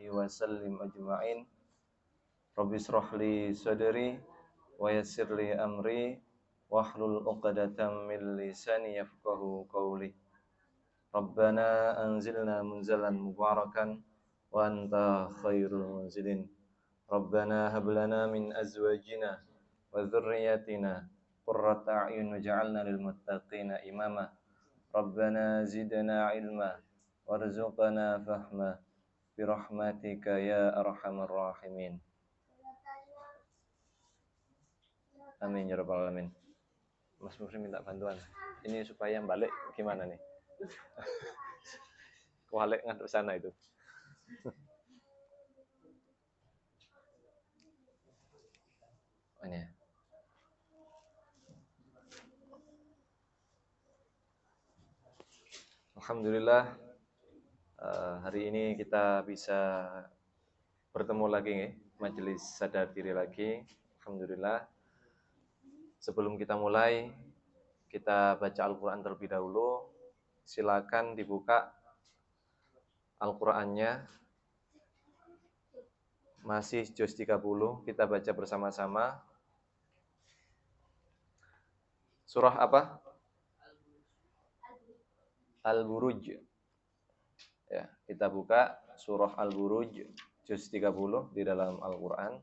wa sallim ajma'in. Rabbi shrah li sadri wa yassir li amri wahlul 'uqdatam min lisani yafqahu qawli. Rabbana anzilna munzalan mubarakan wa anta khairul munzilin. Rabbana hab lana min azwajina wa dzurriyyatina qurrata a'yun waj'alna lil muttaqina imama. Rabbana zidna ilma warzuqna fahma birahmatika ya arhamar rahimin. Amin ya rabbal alamin. Mas Muslim minta bantuan. Ini supaya balik gimana nih? Balik ngadep sana itu. Ini. Alhamdulillah hari ini kita bisa bertemu lagi nih, majelis sadar diri lagi. Alhamdulillah. Sebelum kita mulai, kita baca Al-Quran terlebih dahulu. Silakan dibuka Al-Qurannya. Masih juz 30, kita baca bersama-sama. Surah apa? Al-Buruj. Ya, kita buka surah Al-Buruj juz 30 di dalam Al-Quran.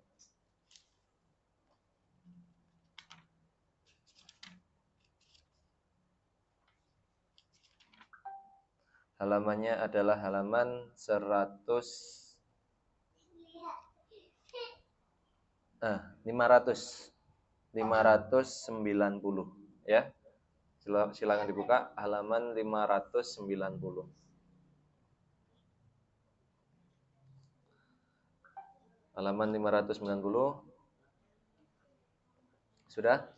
Halamannya adalah halaman 590 ya. Silakan dibuka halaman 590. Halaman 590. Sudah?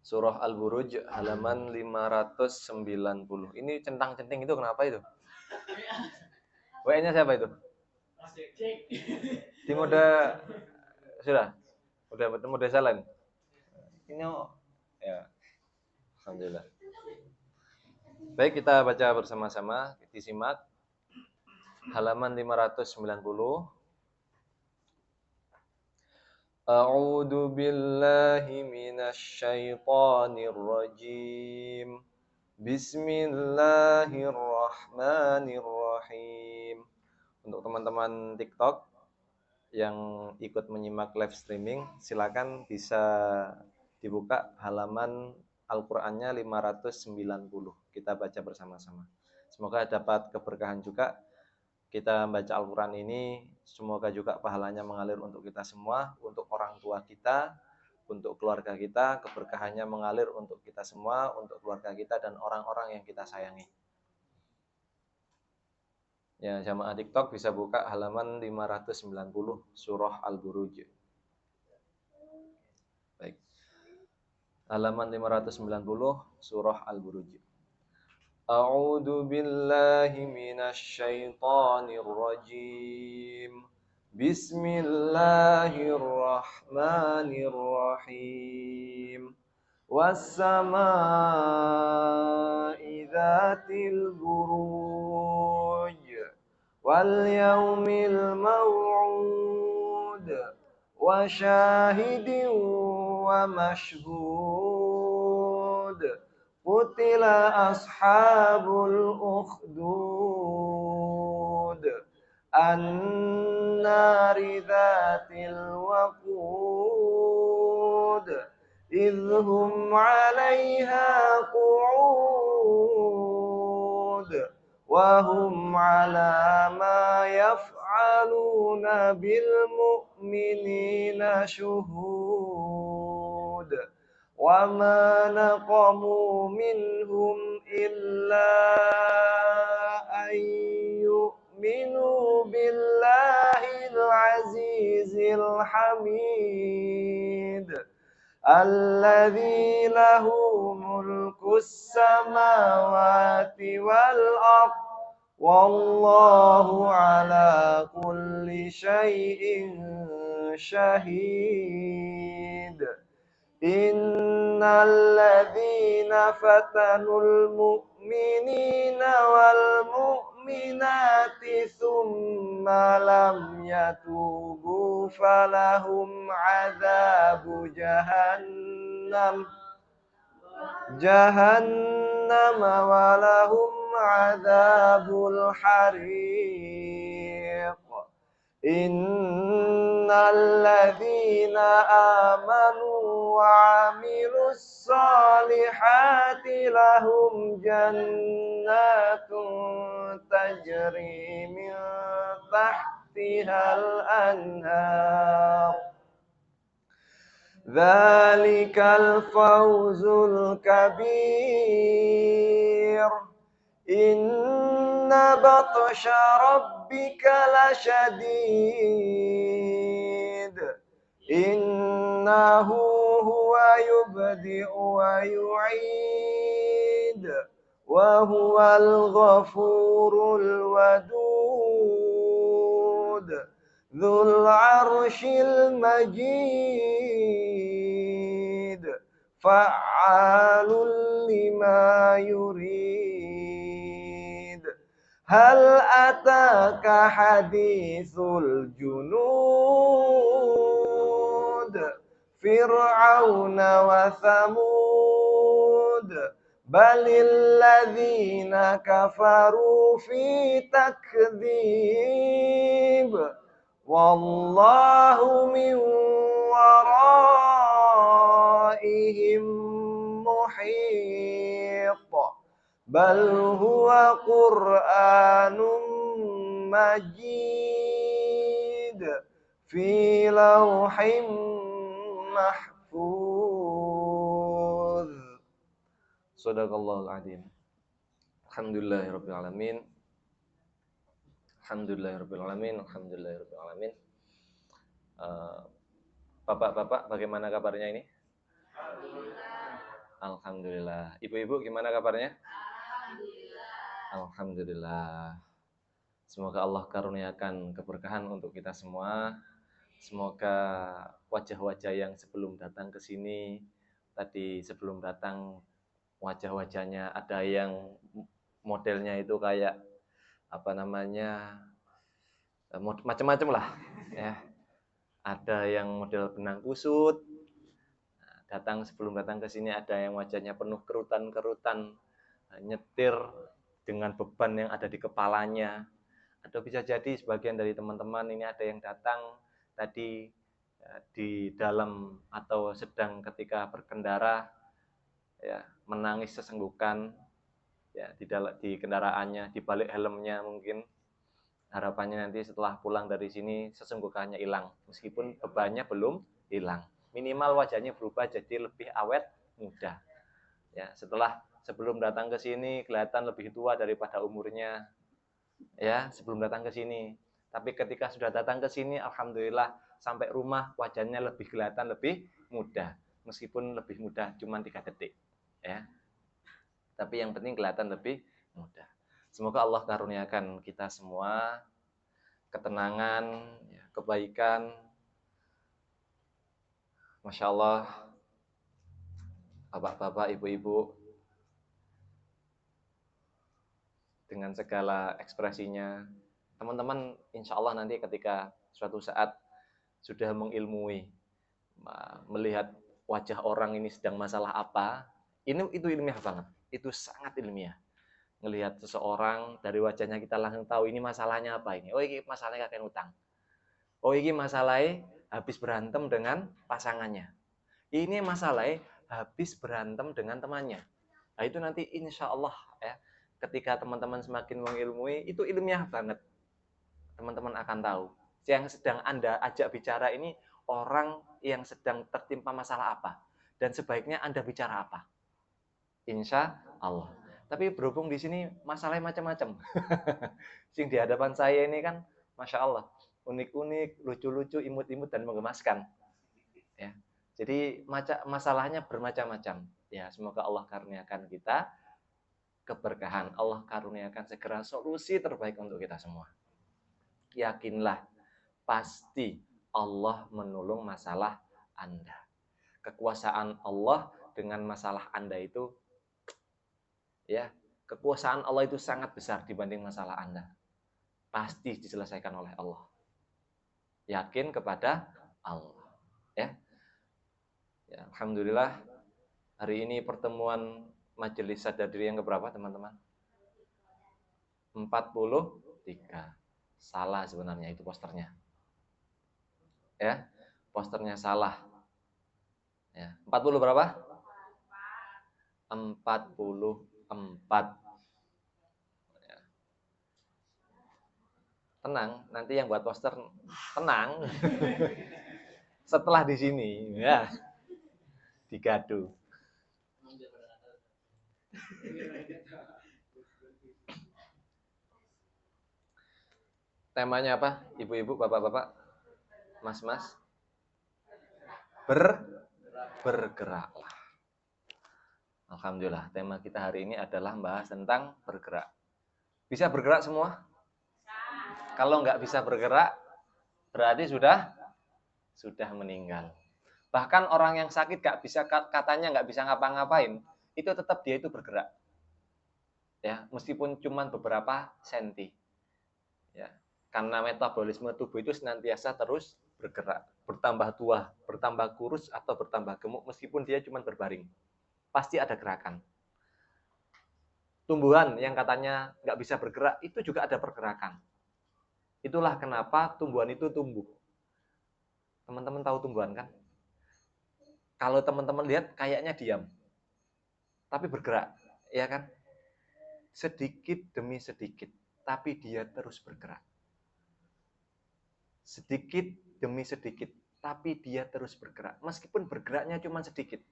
Surah Al-Buruj halaman 590. Ini centang-centing itu kenapa itu? WA-nya siapa itu? Di mode sudah? Udah mode silent. Ini ya. Alhamdulillah. Baik, kita baca bersama-sama, disimak. Halaman 590. A'udzu billahi minasy syaithanir rajim. Bismillahirrahmanirrahim. Untuk teman-teman TikTok yang ikut menyimak live streaming, silakan bisa dibuka halaman Al-Qur'annya 590. Kita baca bersama-sama. Semoga dapat keberkahan juga. Kita baca Al-Quran ini, semoga juga pahalanya mengalir untuk kita semua, untuk orang tua kita, untuk keluarga kita, keberkahannya mengalir untuk kita semua, untuk keluarga kita dan orang-orang yang kita sayangi. Ya, jamaah TikTok bisa buka halaman 590 surah Al-Buruj. Baik. Halaman 590 surah Al-Buruj. A'udzu billahi minasy syaithanir rajim. Bismillahirrahmanirrahim. Was-samaa'i dzatil buruj wal yaumil maw'ud wa syahidin wa mashhud. Qutila ashabul ukhdud an-nari dzatil waqud idhum 'alaiha qu'ud wa hum 'ala ma yaf'aluna bil mu'minina syuhud. Wa ma naqamu minhum illa an yu'minu billahil azizil hamid alladzi lahu mulkus samawati wal ardh wallahu ala kulli syai'in syahid. Innal ladzina fatanul mu'minina wal mu'minat ثم لم يتوبوا فلهم عذاب جهنم ولهم عذاب الحريق إن الذين آمنوا وعملوا الصالحات لهم جنات تجري من تحتها الأنهار ذلك الفوز الكبير إن بطش ربك لشديد إنه هو يبدئ ويعيد وهو الغفور الودود ذو العرش المجيد فعال لما يريد هل أتاك حديث الجنود فرعون وثمود بل الذين كفروا في تكذيب والله من ورائهم محيط بل هو قرآن مجيد في لوح محفوظ. Sadaqallahul adzim. Alhamdulillahirabbil alamin. Alhamdulillahirabbil alamin. Alhamdulillahirabbil alamin. Bapak-bapak, bagaimana kabarnya ini? Alhamdulillah. Ibu-ibu gimana kabarnya? Alhamdulillah. Semoga Allah karuniakan keberkahan untuk kita semua. Semoga wajah-wajah yang sebelum datang ke sini, tadi sebelum datang wajah-wajahnya ada yang modelnya itu kayak macam-macam lah ya. Ada yang model benang kusut. Sebelum datang ke sini ada yang wajahnya penuh kerutan-kerutan, nyetir dengan beban yang ada di kepalanya. Atau bisa jadi sebagian dari teman-teman ini ada yang datang tadi di dalam atau sedang ketika berkendara ya, menangis sesenggukan ya di kendaraannya, di balik helmnya mungkin. Harapannya nanti setelah pulang dari sini sesenggukannya hilang, meskipun bebannya belum hilang. Minimal wajahnya berubah jadi lebih awet muda. Ya, sebelum datang ke sini kelihatan lebih tua daripada umurnya. Ya, sebelum datang ke sini. Tapi ketika sudah datang ke sini, alhamdulillah sampai rumah wajahnya lebih kelihatan lebih muda, meskipun lebih muda cuma 3 detik. Ya. Tapi yang penting kelihatan lebih muda. Semoga Allah karuniakan kita semua ketenangan, kebaikan. Masya Allah, bapak-bapak, ibu-ibu, dengan segala ekspresinya. Teman-teman, insya Allah nanti ketika suatu saat sudah mengilmui, melihat wajah orang ini sedang masalah apa, itu ilmiah banget. Itu sangat ilmiah. Ngelihat seseorang dari wajahnya kita langsung tahu ini masalahnya apa ini. Oh, ini masalahnya kakek utang. Oh, ini masalahnya habis berantem dengan pasangannya. Ini masalahnya habis berantem dengan temannya. Nah, itu nanti insya Allah ya, ketika teman-teman semakin mengilmui, itu ilmiah banget. Teman-teman akan tahu. Yang sedang Anda ajak bicara ini orang yang sedang tertimpa masalah apa. Dan sebaiknya Anda bicara apa. Insya Allah. Tapi berhubung di sini masalahnya macam-macam. Sing di hadapan saya ini kan, Masya Allah, unik-unik, lucu-lucu, imut-imut, dan menggemaskan. Ya. Jadi masalahnya bermacam-macam. Ya, semoga Allah karuniakan kita keberkahan. Allah karuniakan segera solusi terbaik untuk kita semua. Yakinlah, pasti Allah menolong masalah Anda. Kekuasaan Allah dengan masalah Anda itu, ya, kekuasaan Allah itu sangat besar dibanding masalah Anda. pasti diselesaikan oleh Allah. Yakin kepada Allah. Ya. Ya, alhamdulillah hari ini pertemuan majelis sadadiri yang keberapa, teman-teman? 43. Salah sebenarnya itu posternya. Ya, posternya salah. Ya, 40 berapa? 44. Ya. Tenang, nanti yang buat poster tenang. Setelah di sini, ya, digadu. Temanya apa? Ibu-ibu, bapak-bapak, mas-mas? Bergeraklah. Alhamdulillah, tema kita hari ini adalah membahas tentang bergerak. Bisa bergerak semua? Kalau nggak bisa bergerak, berarti sudah meninggal. Bahkan orang yang sakit katanya nggak bisa ngapa-ngapain, itu tetap dia itu bergerak. Ya, meskipun cuma beberapa senti. Ya, karena metabolisme tubuh itu senantiasa terus bergerak, bertambah tua, bertambah kurus atau bertambah gemuk meskipun dia cuma berbaring. Pasti ada gerakan. Tumbuhan yang katanya nggak bisa bergerak itu juga ada pergerakan. Itulah kenapa tumbuhan itu tumbuh. Teman-teman tahu tumbuhan kan? Kalau teman-teman lihat kayaknya diam, tapi bergerak, ya kan? Sedikit demi sedikit, tapi dia terus bergerak. Sedikit demi sedikit, tapi dia terus bergerak. Meskipun bergeraknya cuma sedikit.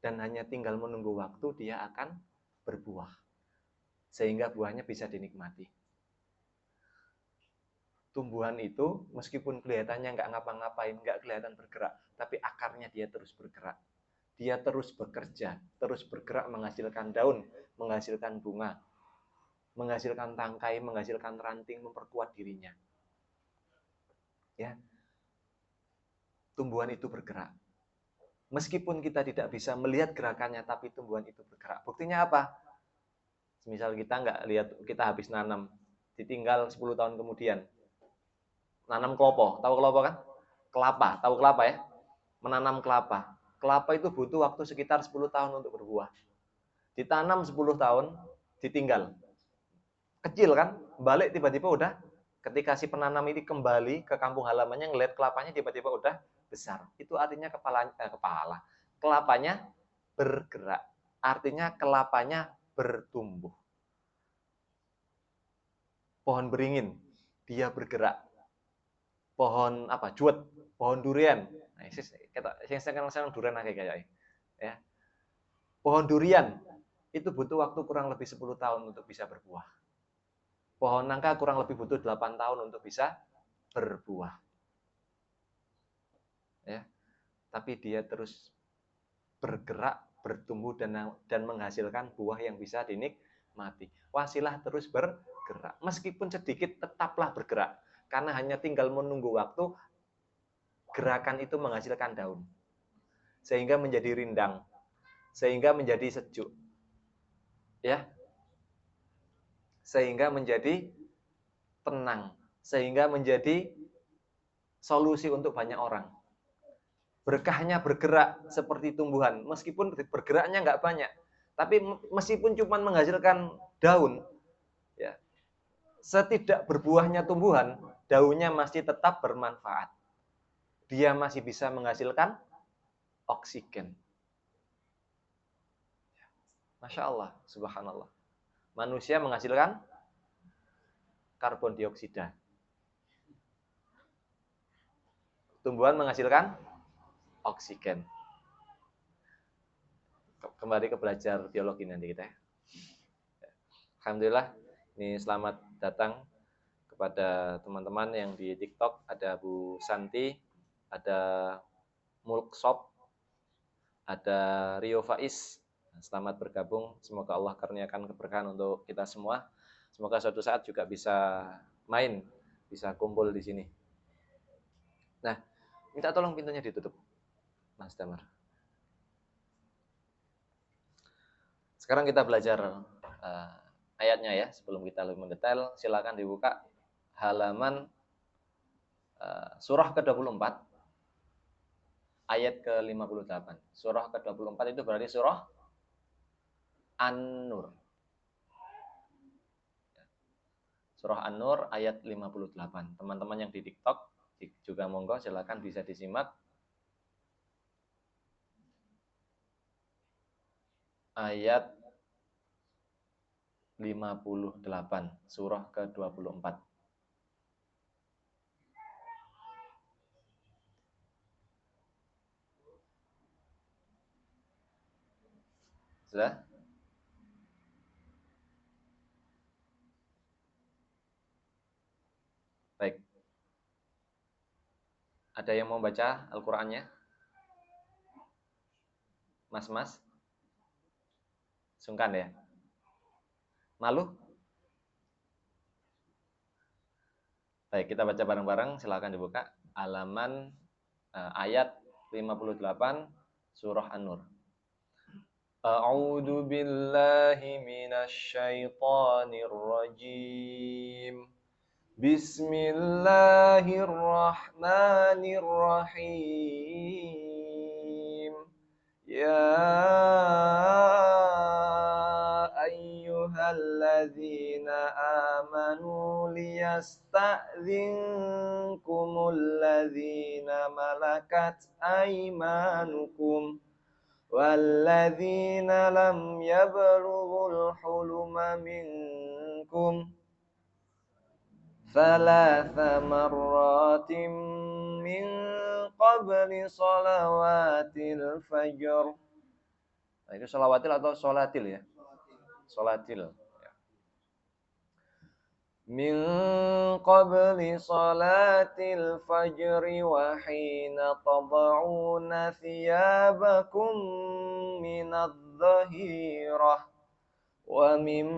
Dan hanya tinggal menunggu waktu, dia akan berbuah. Sehingga buahnya bisa dinikmati. Tumbuhan itu meskipun kelihatannya nggak ngapa-ngapain, nggak kelihatan bergerak, tapi akarnya dia terus bergerak. Dia terus bekerja, terus bergerak menghasilkan daun, menghasilkan bunga, menghasilkan tangkai, menghasilkan ranting, memperkuat dirinya. Ya, tumbuhan itu bergerak. Meskipun kita tidak bisa melihat gerakannya, tapi tumbuhan itu bergerak. Buktinya apa? Misal kita nggak lihat, kita habis nanam, ditinggal 10 tahun kemudian, nanam klopo, tahu klopo kan? Kelapa, tahu kelapa ya? Menanam kelapa. Kelapa itu butuh waktu sekitar 10 tahun untuk berbuah. Ditanam 10 tahun, ditinggal. Kecil kan? Balik tiba-tiba udah, ketika si penanam ini kembali ke kampung halamannya, ngeliat kelapanya tiba-tiba udah besar. Itu artinya kelapanya bergerak. Artinya kelapanya bertumbuh. Pohon beringin, dia bergerak. Pohon apa? Juwet, pohon durian. Nah, yang sekarang durian kayak ya. Pohon durian itu butuh waktu kurang lebih 10 tahun untuk bisa berbuah. Pohon nangka kurang lebih butuh 8 tahun untuk bisa berbuah. Ya. Tapi dia terus bergerak, bertumbuh dan menghasilkan buah yang bisa dinikmati. Wasilah terus bergerak. Meskipun sedikit tetaplah bergerak. Karena hanya tinggal menunggu waktu, gerakan itu menghasilkan daun. Sehingga menjadi rindang. Sehingga menjadi sejuk. Ya. Sehingga menjadi tenang. Sehingga menjadi solusi untuk banyak orang. Berkahnya bergerak seperti tumbuhan. Meskipun bergeraknya nggak banyak. Tapi meskipun cuma menghasilkan daun, ya, setidak berbuahnya tumbuhan, daunnya masih tetap bermanfaat. Dia masih bisa menghasilkan oksigen. Masya Allah, subhanallah. Manusia menghasilkan karbon dioksida. Tumbuhan menghasilkan oksigen. Kembali ke belajar biologi nanti kita ya. Alhamdulillah, ini selamat datang kepada teman-teman yang di TikTok. Ada Bu Santi, ada Mulksop, ada Rio Faiz. Selamat bergabung. Semoga Allah karuniakan keberkahan untuk kita semua. Semoga suatu saat juga bisa main, bisa kumpul di sini. Nah, minta tolong pintunya ditutup, Mas Damar. Sekarang kita belajar ayatnya ya. Sebelum kita lebih mendetail, silakan dibuka halaman surah ke-24 ayat ke-58. Surah ke-24 itu berarti surah An-Nur. Surah An-Nur ayat 58. Teman-teman yang di TikTok juga monggo silakan bisa disimak. Ayat 58, surah ke-24. Sudah? Baik. Ada yang mau baca Al-Qur'annya? Mas-mas? Sungkan ya? Malu? Baik, kita baca bareng-bareng. Silakan dibuka halaman ayat 58 surah An-Nur. A'udzu billahi minasy syaithanir rajim. Bismillahirrahmanirrahim. Ya ayyuhalladzina amanu liyasta'dzinkumul ladzina malakat aymanukum walladzina lam yablughul huluma minkum thalatha marratin min qabli salawatil fajr. Nah, itu salawatil atau sholatil ya? Sholatil. Min qabli salatil fajri wa hina tad'una thiyabakum minadh dhahirah wa min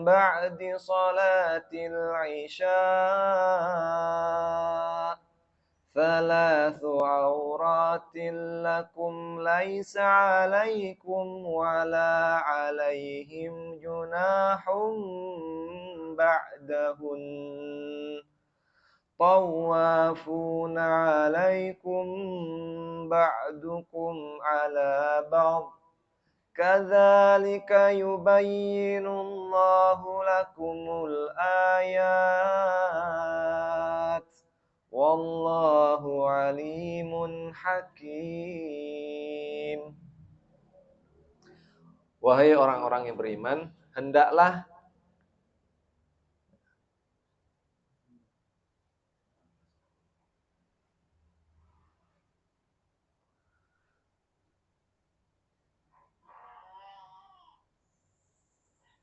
ba'di salatil isya thalathu awratin lakum laysa alaikum wala alaihim junahum ba'dahun tawafuna alaikum ba'dukum ala ba'd kadzalika yubayyinullahu lakumul ayat wallahu alimun hakim. Wahai orang-orang yang beriman, hendaklah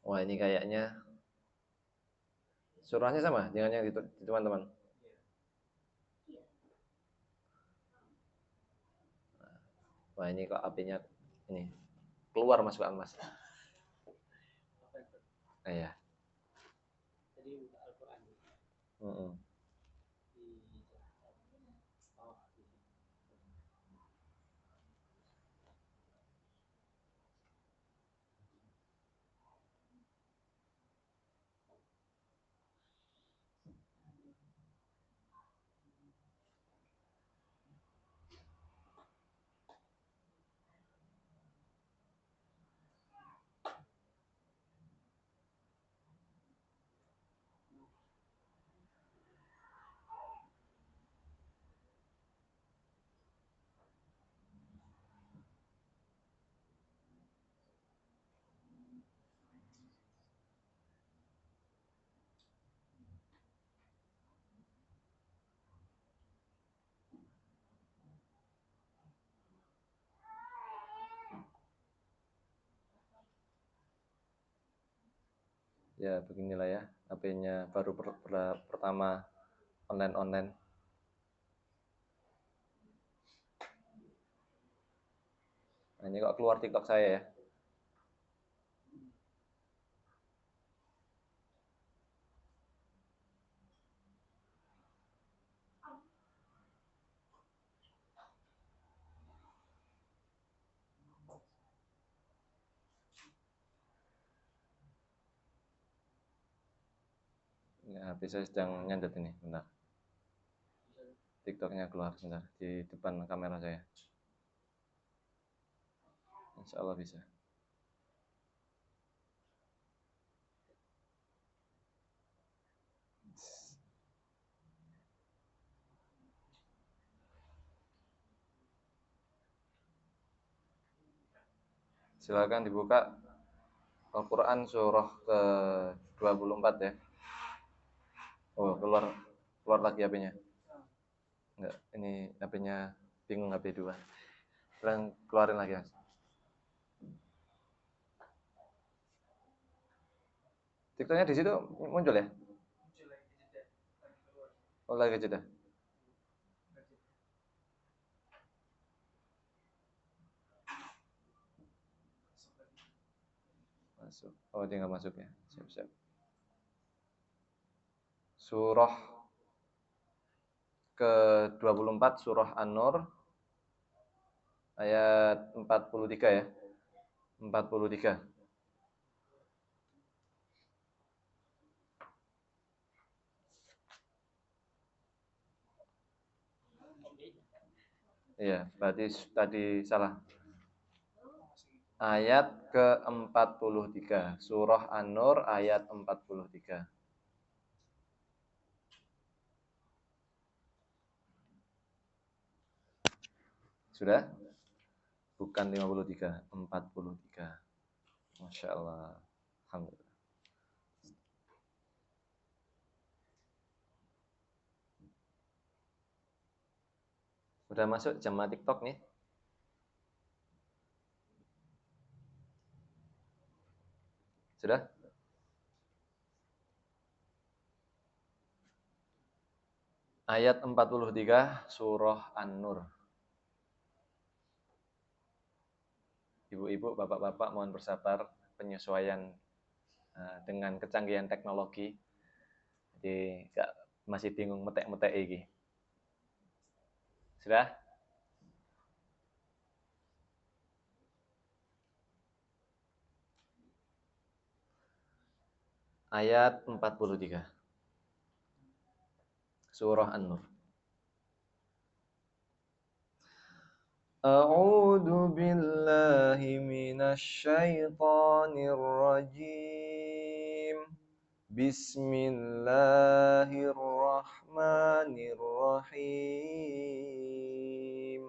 wah ini kayaknya surahnya sama dengan yang itu teman-teman. Wah ini kok apinya ini keluar Mas Pak Mas. Iya. Ya beginilah ya, HP-nya baru pertama online. Nah, ini kok keluar TikTok saya ya. HP saya sedang nyandet ini, bentar. TikToknya keluar sebentar di depan kamera saya. Insya Allah bisa. Silakan dibuka Al-Quran surah ke-24 ya. Oh, keluar lagi HP-nya. Enggak, ini HP-nya bingung, HP 2. Keluarin lagi, Mas. TikToknya di situ muncul ya? Oh, lagi jeda. Masuk. Oh, tinggal masuk ya. Siap-siap. Surah ke-24 surah An-Nur ayat 43 ya. 43. Iya, berarti tadi salah. Ayat ke-43. Surah An-Nur ayat 43. Sudah? Bukan 53, 43. Masya Allah. Alhamdulillah. Sudah masuk jamaah TikTok nih. Sudah? Ayat 43 surah An-Nur. Ibu-ibu, bapak-bapak mohon bersabar penyesuaian dengan kecanggihan teknologi. Jadi masih bingung metek-metek iki. Sudah? Ayat 43. Surah An-Nur. A'udzu billahi minasy syaithanir rajim. Bismillahirrahmanirrahim.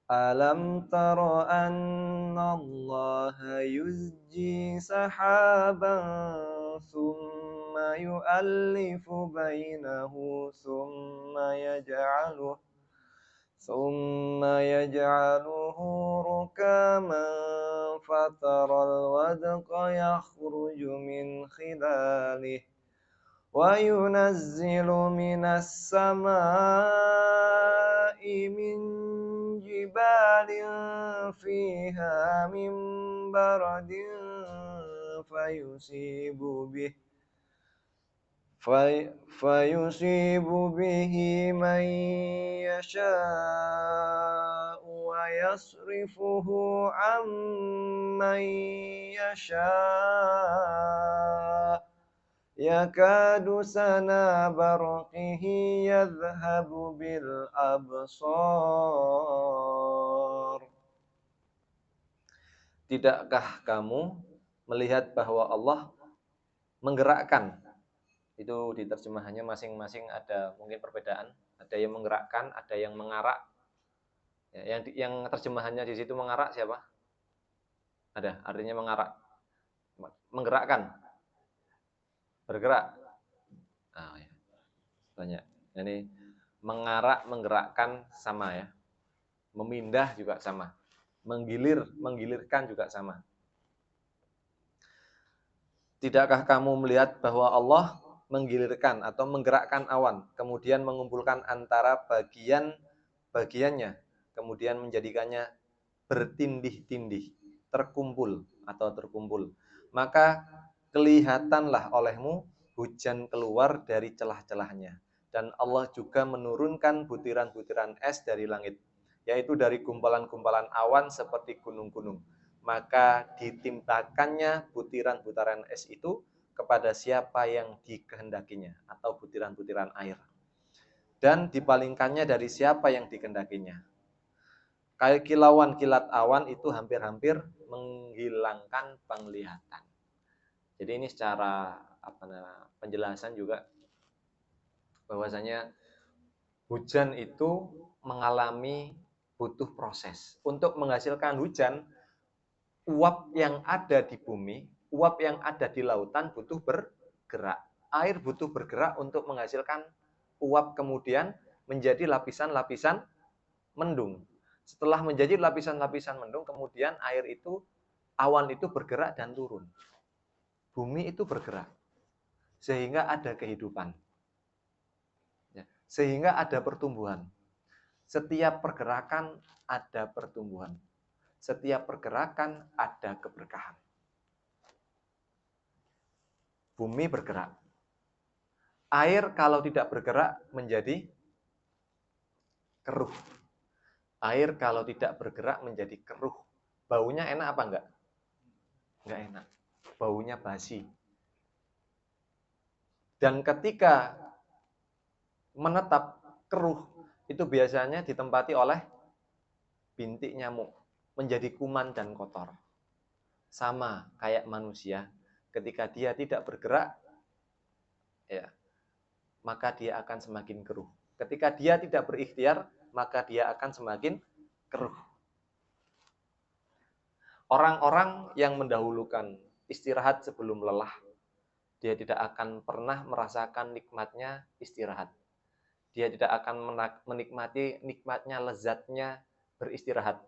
Alam tara anna Allah yuzji sahaban thumma yu'allifu bainahu ثم يجعله ركاما فترى الودق يخرج من خلاله وينزل من السماء من جبال فيها من برد فيصيب به من يشاء ويصرفه عن من يشاء يكاد سنا برقه يذهب بالأبصار. Tidakkah kamu melihat bahwa Allah menggerakkan? Itu di terjemahannya masing-masing ada mungkin perbedaan. Ada yang menggerakkan, ada yang mengarak. Ya, yang terjemahannya di situ mengarak siapa? Ada, artinya mengarak. Menggerakkan. Bergerak. Ah, ya. Banyak. Jadi mengarak, menggerakkan sama ya. Memindah juga sama. Menggilirkan juga sama. Tidakkah kamu melihat bahwa Allah menggilirkan atau menggerakkan awan, kemudian mengumpulkan antara bagiannya, kemudian menjadikannya bertindih-tindih, terkumpul. Maka kelihatanlah olehmu hujan keluar dari celah-celahnya. Dan Allah juga menurunkan butiran-butiran es dari langit, yaitu dari gumpalan-gumpalan awan seperti gunung-gunung. Maka ditimpakannya butiran-butiran es itu kepada siapa yang dikehendakinya atau butiran-butiran air. Dan dipalingkannya dari siapa yang dikehendakinya. Kayak kilauan kilat awan itu hampir-hampir menghilangkan penglihatan. Jadi ini secara penjelasan juga bahwasanya hujan itu mengalami butuh proses. Untuk menghasilkan hujan, uap yang ada di bumi, uap yang ada di lautan butuh bergerak. Air butuh bergerak untuk menghasilkan uap kemudian menjadi lapisan-lapisan mendung. Setelah menjadi lapisan-lapisan mendung, kemudian air itu, awan itu bergerak dan turun. Bumi itu bergerak. Sehingga ada kehidupan. Sehingga ada pertumbuhan. Setiap pergerakan ada pertumbuhan. Setiap pergerakan ada keberkahan. Bumi bergerak. Air kalau tidak bergerak menjadi keruh. Air kalau tidak bergerak menjadi keruh. Baunya enak apa enggak? Enggak enak. Baunya basi. Dan ketika menetap keruh, itu biasanya ditempati oleh bintik nyamuk, menjadi kuman dan kotor. Sama kayak manusia, ketika dia tidak bergerak, ya, maka dia akan semakin keruh. Ketika dia tidak berikhtiar, maka dia akan semakin keruh. Orang-orang yang mendahulukan istirahat sebelum lelah, dia tidak akan pernah merasakan nikmatnya istirahat. Dia tidak akan menikmati nikmatnya, lezatnya beristirahat.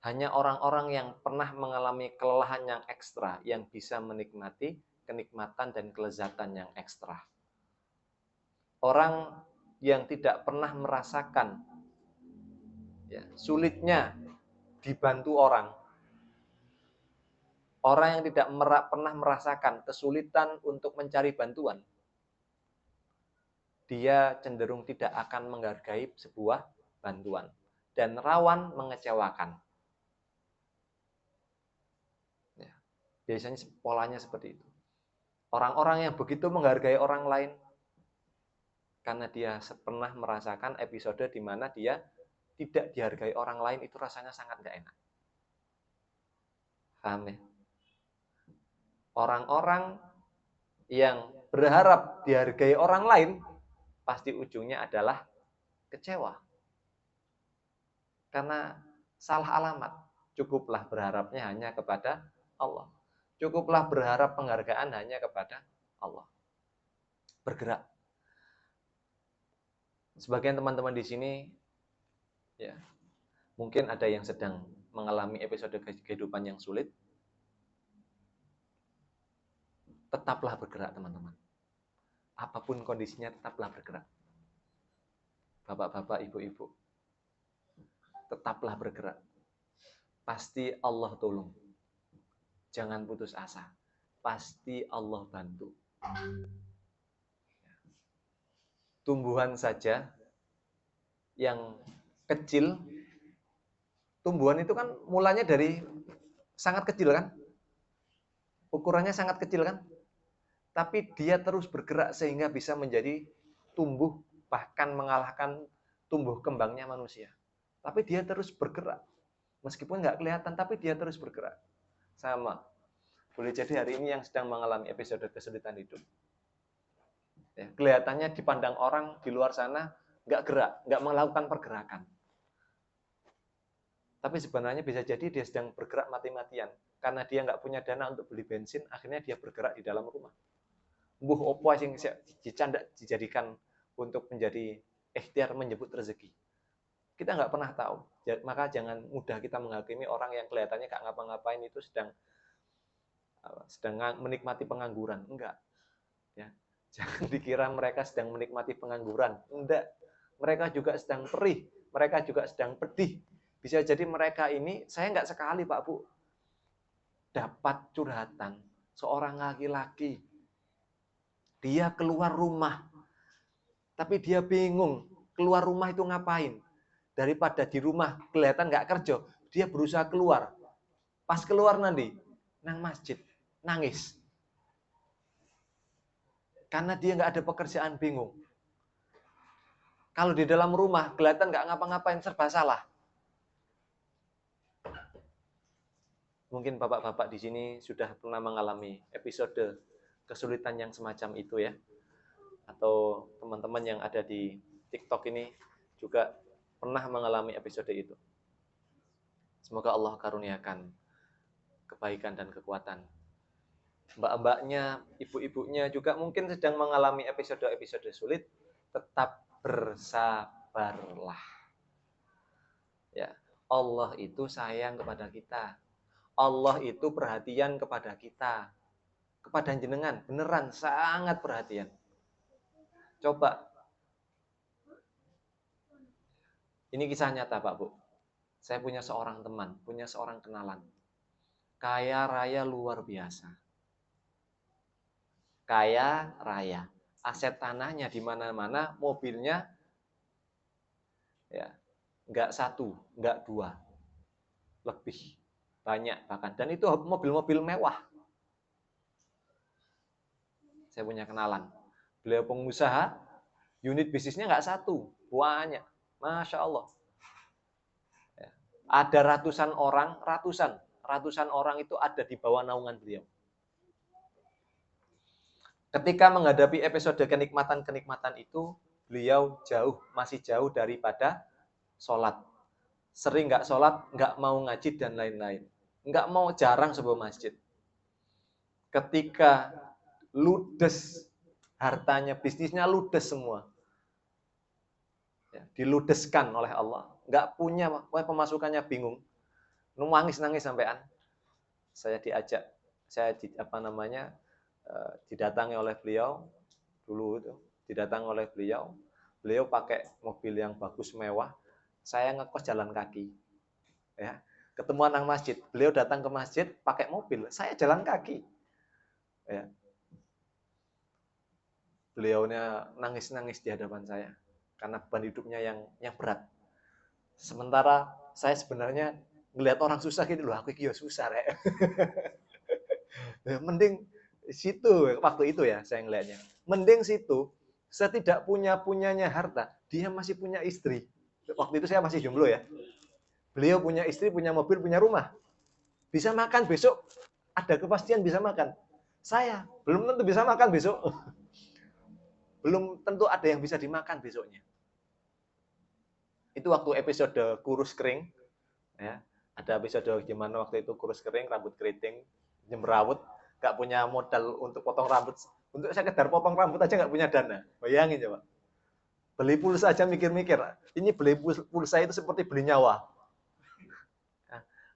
Hanya orang-orang yang pernah mengalami kelelahan yang ekstra yang bisa menikmati kenikmatan dan kelezatan yang ekstra. Orang yang tidak pernah merasakan sulitnya dibantu orang, orang yang tidak pernah merasakan kesulitan untuk mencari bantuan, dia cenderung tidak akan menghargai sebuah bantuan dan rawan mengecewakan. Ya, biasanya polanya seperti itu. Orang-orang yang begitu menghargai orang lain karena dia pernah merasakan episode di mana dia tidak dihargai orang lain, itu rasanya sangat gak enak. Paham ya? Orang-orang yang berharap dihargai orang lain, pasti ujungnya adalah kecewa. Karena salah alamat. Cukuplah berharapnya hanya kepada Allah. Cukuplah berharap penghargaan hanya kepada Allah. Bergerak. Sebagian teman-teman di sini, ya, mungkin ada yang sedang mengalami episode kehidupan yang sulit. Tetaplah bergerak, teman-teman. Apapun kondisinya, tetaplah bergerak. Bapak-bapak, ibu-ibu, tetaplah bergerak. Pasti Allah tolong. Jangan putus asa. Pasti Allah bantu. Tumbuhan saja yang kecil, tumbuhan itu kan mulanya dari sangat kecil kan? Ukurannya sangat kecil kan? Tapi dia terus bergerak sehingga bisa menjadi tumbuh, bahkan mengalahkan tumbuh kembangnya manusia. Tapi dia terus bergerak. Meskipun nggak kelihatan, tapi dia terus bergerak. Sama. Boleh jadi hari ini yang sedang mengalami episode kesulitan hidup. Ya, kelihatannya dipandang orang di luar sana nggak gerak, nggak melakukan pergerakan. Tapi sebenarnya bisa jadi dia sedang bergerak mati-matian. Karena dia nggak punya dana untuk beli bensin, akhirnya dia bergerak di dalam rumah. Mbuh opo sing dicandak dijadikan untuk menjadi ikhtiar menyebut rezeki. Kita nggak pernah tahu. Maka jangan mudah kita menghakimi orang yang kelihatannya nggak ngapa-ngapain itu sedang menikmati pengangguran. Enggak. Ya. Jangan dikira mereka sedang menikmati pengangguran. Enggak. Mereka juga sedang perih. Mereka juga sedang pedih. Bisa jadi mereka ini, saya nggak sekali Pak Bu, dapat curhatan seorang laki-laki. Dia keluar rumah. Tapi dia bingung. Keluar rumah itu ngapain? Daripada di rumah kelihatan nggak kerja, dia berusaha keluar. Pas keluar nanti, nang masjid. nangis. Karena dia nggak ada pekerjaan, bingung. Kalau di dalam rumah, kelihatan nggak ngapa-ngapain, serba salah. Mungkin bapak-bapak di sini sudah pernah mengalami episode kesulitan yang semacam itu ya. Atau teman-teman yang ada di TikTok ini juga pernah mengalami episode itu. Semoga Allah karuniakan kebaikan dan kekuatan. Mbak-mbaknya, ibu-ibunya juga mungkin sedang mengalami episode-episode sulit, tetap bersabarlah. Ya, Allah itu sayang kepada kita. Allah itu perhatian kepada kita. Kepada jenengan, beneran sangat perhatian. Coba. Ini kisah nyata, Pak Bu. Saya punya seorang teman, punya seorang kenalan. Kaya raya luar biasa. Kaya raya. Aset tanahnya di mana-mana, mobilnya ya nggak satu, nggak dua, lebih banyak bahkan. Dan itu mobil-mobil mewah. Saya punya kenalan. Beliau pengusaha, unit bisnisnya nggak satu, banyak. Masya Allah. Ya. Ada ratusan orang itu ada di bawah naungan beliau. Ketika menghadapi episode kenikmatan-kenikmatan itu, beliau masih jauh daripada sholat. Sering nggak sholat, nggak mau ngaji, dan lain-lain. Nggak mau, jarang sebuah masjid. Ketika ludes hartanya, bisnisnya ludes semua. Ya, diludeskan oleh Allah. Nggak punya, pemasukannya bingung. Nangis-nangis sampean. Saya didatangi oleh beliau dulu itu, didatangi oleh beliau. Beliau pakai mobil yang bagus mewah. Saya ngekos jalan kaki. Ya, ketemuan nang masjid. Beliau datang ke masjid pakai mobil, saya jalan kaki. Ya. Beliaunya nangis-nangis di hadapan saya karena beban hidupnya yang berat. Sementara saya sebenarnya ngelihat orang susah gitu loh, aku iki susah rek. Mending situ waktu itu ya saya ngelihatnya. Mending situ, saya tidak punyanya harta, dia masih punya istri. Waktu itu saya masih jomblo ya. Beliau punya istri, punya mobil, punya rumah. Bisa makan besok, ada kepastian bisa makan. Saya belum tentu bisa makan besok. Belum tentu ada yang bisa dimakan besoknya. Itu waktu episode kurus kering. Ya, ada episode gimana waktu itu kurus kering, rambut keriting, nyemrawut, nggak punya modal untuk potong rambut. Untuk sekedar potong rambut aja nggak punya dana. Bayangin coba. Beli pulsa aja mikir-mikir. Ini beli pulsa itu seperti beli nyawa.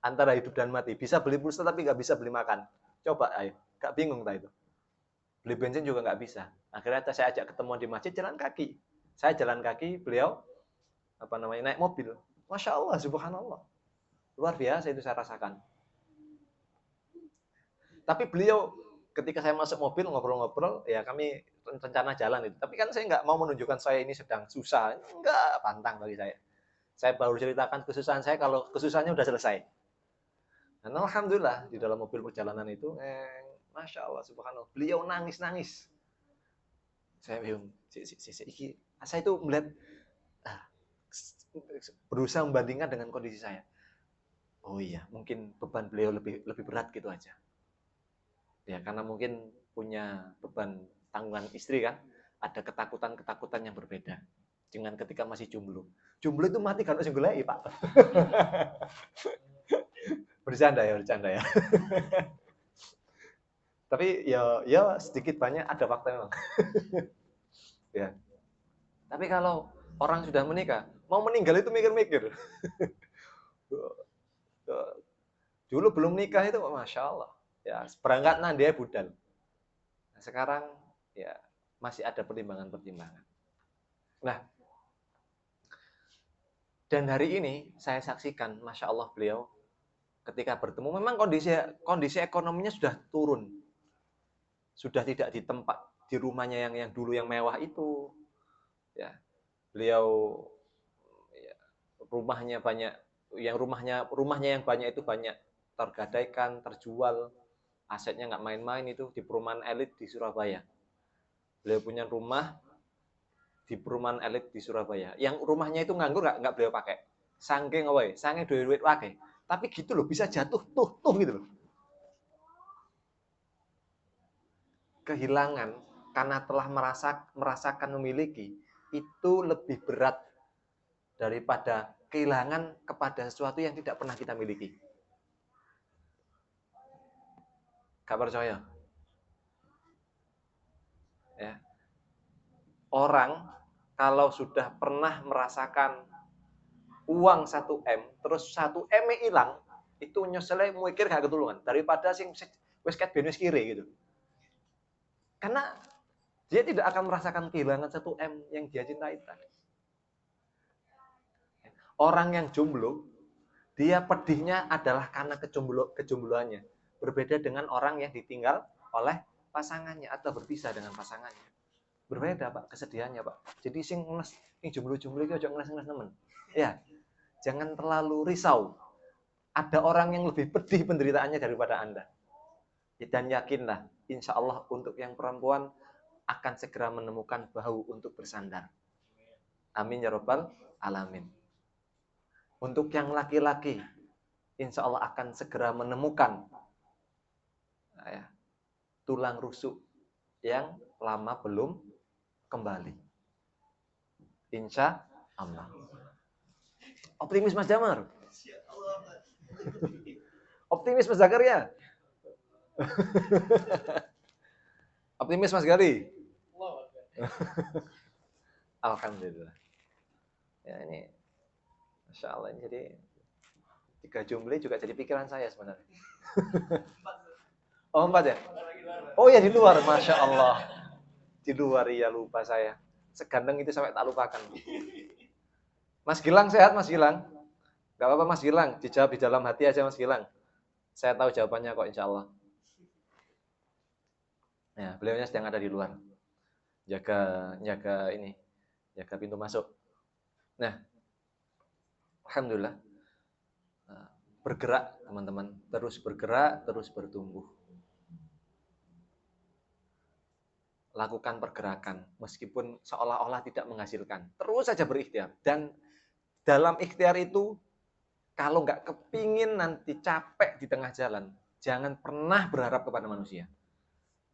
Antara hidup dan mati. Bisa beli pulsa tapi nggak bisa beli makan. Coba, ayo. Nggak bingung tak itu. Beli bensin juga nggak bisa. Akhirnya saya ajak ketemu di masjid, jalan kaki. Saya jalan kaki, beliau naik mobil. Masya Allah, subhanallah. Luar biasa itu saya rasakan. Tapi beliau ketika saya masuk mobil ngobrol-ngobrol, ya kami rencana jalan itu. Tapi kan saya nggak mau menunjukkan saya ini sedang susah. Enggak, pantang bagi saya. Saya baru ceritakan kesusahan saya kalau kesusahannya udah selesai. Dan alhamdulillah di dalam mobil perjalanan itu, masya Allah, subhanallah, beliau nangis-nangis. Saya bingung, saya itu melihat, berusaha membandingkan dengan kondisi saya. Oh iya, mungkin beban beliau lebih berat gitu aja. Ya, karena mungkin punya beban tanggungan istri kan, ada ketakutan-ketakutan yang berbeda dengan ketika masih jomblo. Jomblo itu mati kalau sing goleki, Pak. Bercanda ya. Tapi ya sedikit banyak ada fakta memang. Ya. Tapi kalau orang sudah menikah, mau meninggal itu mikir-mikir. Dulu belum nikah itu, masya Allah, ya berangkat nanti budal. Nah, sekarang ya masih ada pertimbangan-pertimbangan. Nah, dan hari ini saya saksikan, masya Allah, beliau ketika bertemu memang kondisi ekonominya sudah turun, sudah tidak di tempat di rumahnya yang dulu yang mewah itu. Ya, beliau ya, rumahnya banyak, rumahnya yang banyak itu banyak tergadaikan, terjual. Asetnya nggak main-main itu di perumahan elit di Surabaya. Beliau punya rumah di perumahan elit di Surabaya. Yang rumahnya itu nganggur nggak beliau pakai. Saking apa ya? Saking duit pakai. Tapi gitu loh, bisa jatuh tuh gitu loh. Kehilangan karena telah merasakan memiliki itu lebih berat daripada kehilangan kepada sesuatu yang tidak pernah kita miliki. Gak percaya? Ya. Orang kalau sudah pernah merasakan uang 1 M, terus 1 M hilang, itu nyeselnya mikir gak ketulungan daripada sing wis ket ben wis kire gitu. Karena dia tidak akan merasakan kehilangan 1 M yang dia cintai tadi. Orang yang jomblo, dia pedihnya adalah karena kejombloannya. Berbeda dengan orang yang ditinggal oleh pasangannya atau berpisah dengan pasangannya. Berbeda, Pak, kesedihannya, Pak. Jadi sing jomblo-jomblo iki aja ngeles-ngeles nemen. Ya, jangan terlalu risau. Ada orang yang lebih pedih penderitaannya daripada Anda. Dan yakinlah, insya Allah untuk yang perempuan akan segera menemukan bahu untuk bersandar. Amin ya rabbal alamin. Untuk yang laki-laki, insya Allah akan segera menemukan tulang rusuk yang lama belum kembali. Insya Allah. Optimis Mas Damar. Optimis Mas Zakaria. Optimis Mas Gali. Alhamdulillah. Ya ini, Masya Allah, ini jadi 3 jumlah juga jadi pikiran saya sebenarnya. Oh 4 ya? Oh ya di luar, Masya Allah. Di luar ya lupa saya. Seganteng itu sampai tak lupakan. Mas Gilang sehat Mas Gilang? Gak apa-apa Mas Gilang, dijawab di dalam hati aja Mas Gilang. Saya tahu jawabannya kok insya Allah. Ya, beliaunya sedang ada di luar. Jaga pintu masuk. Nah, alhamdulillah. Bergerak teman-teman, terus bergerak, terus bertumbuh. Lakukan pergerakan meskipun seolah-olah tidak menghasilkan. Terus saja berikhtiar. Dan dalam ikhtiar itu, kalau nggak kepingin nanti capek di tengah jalan, jangan pernah berharap kepada manusia.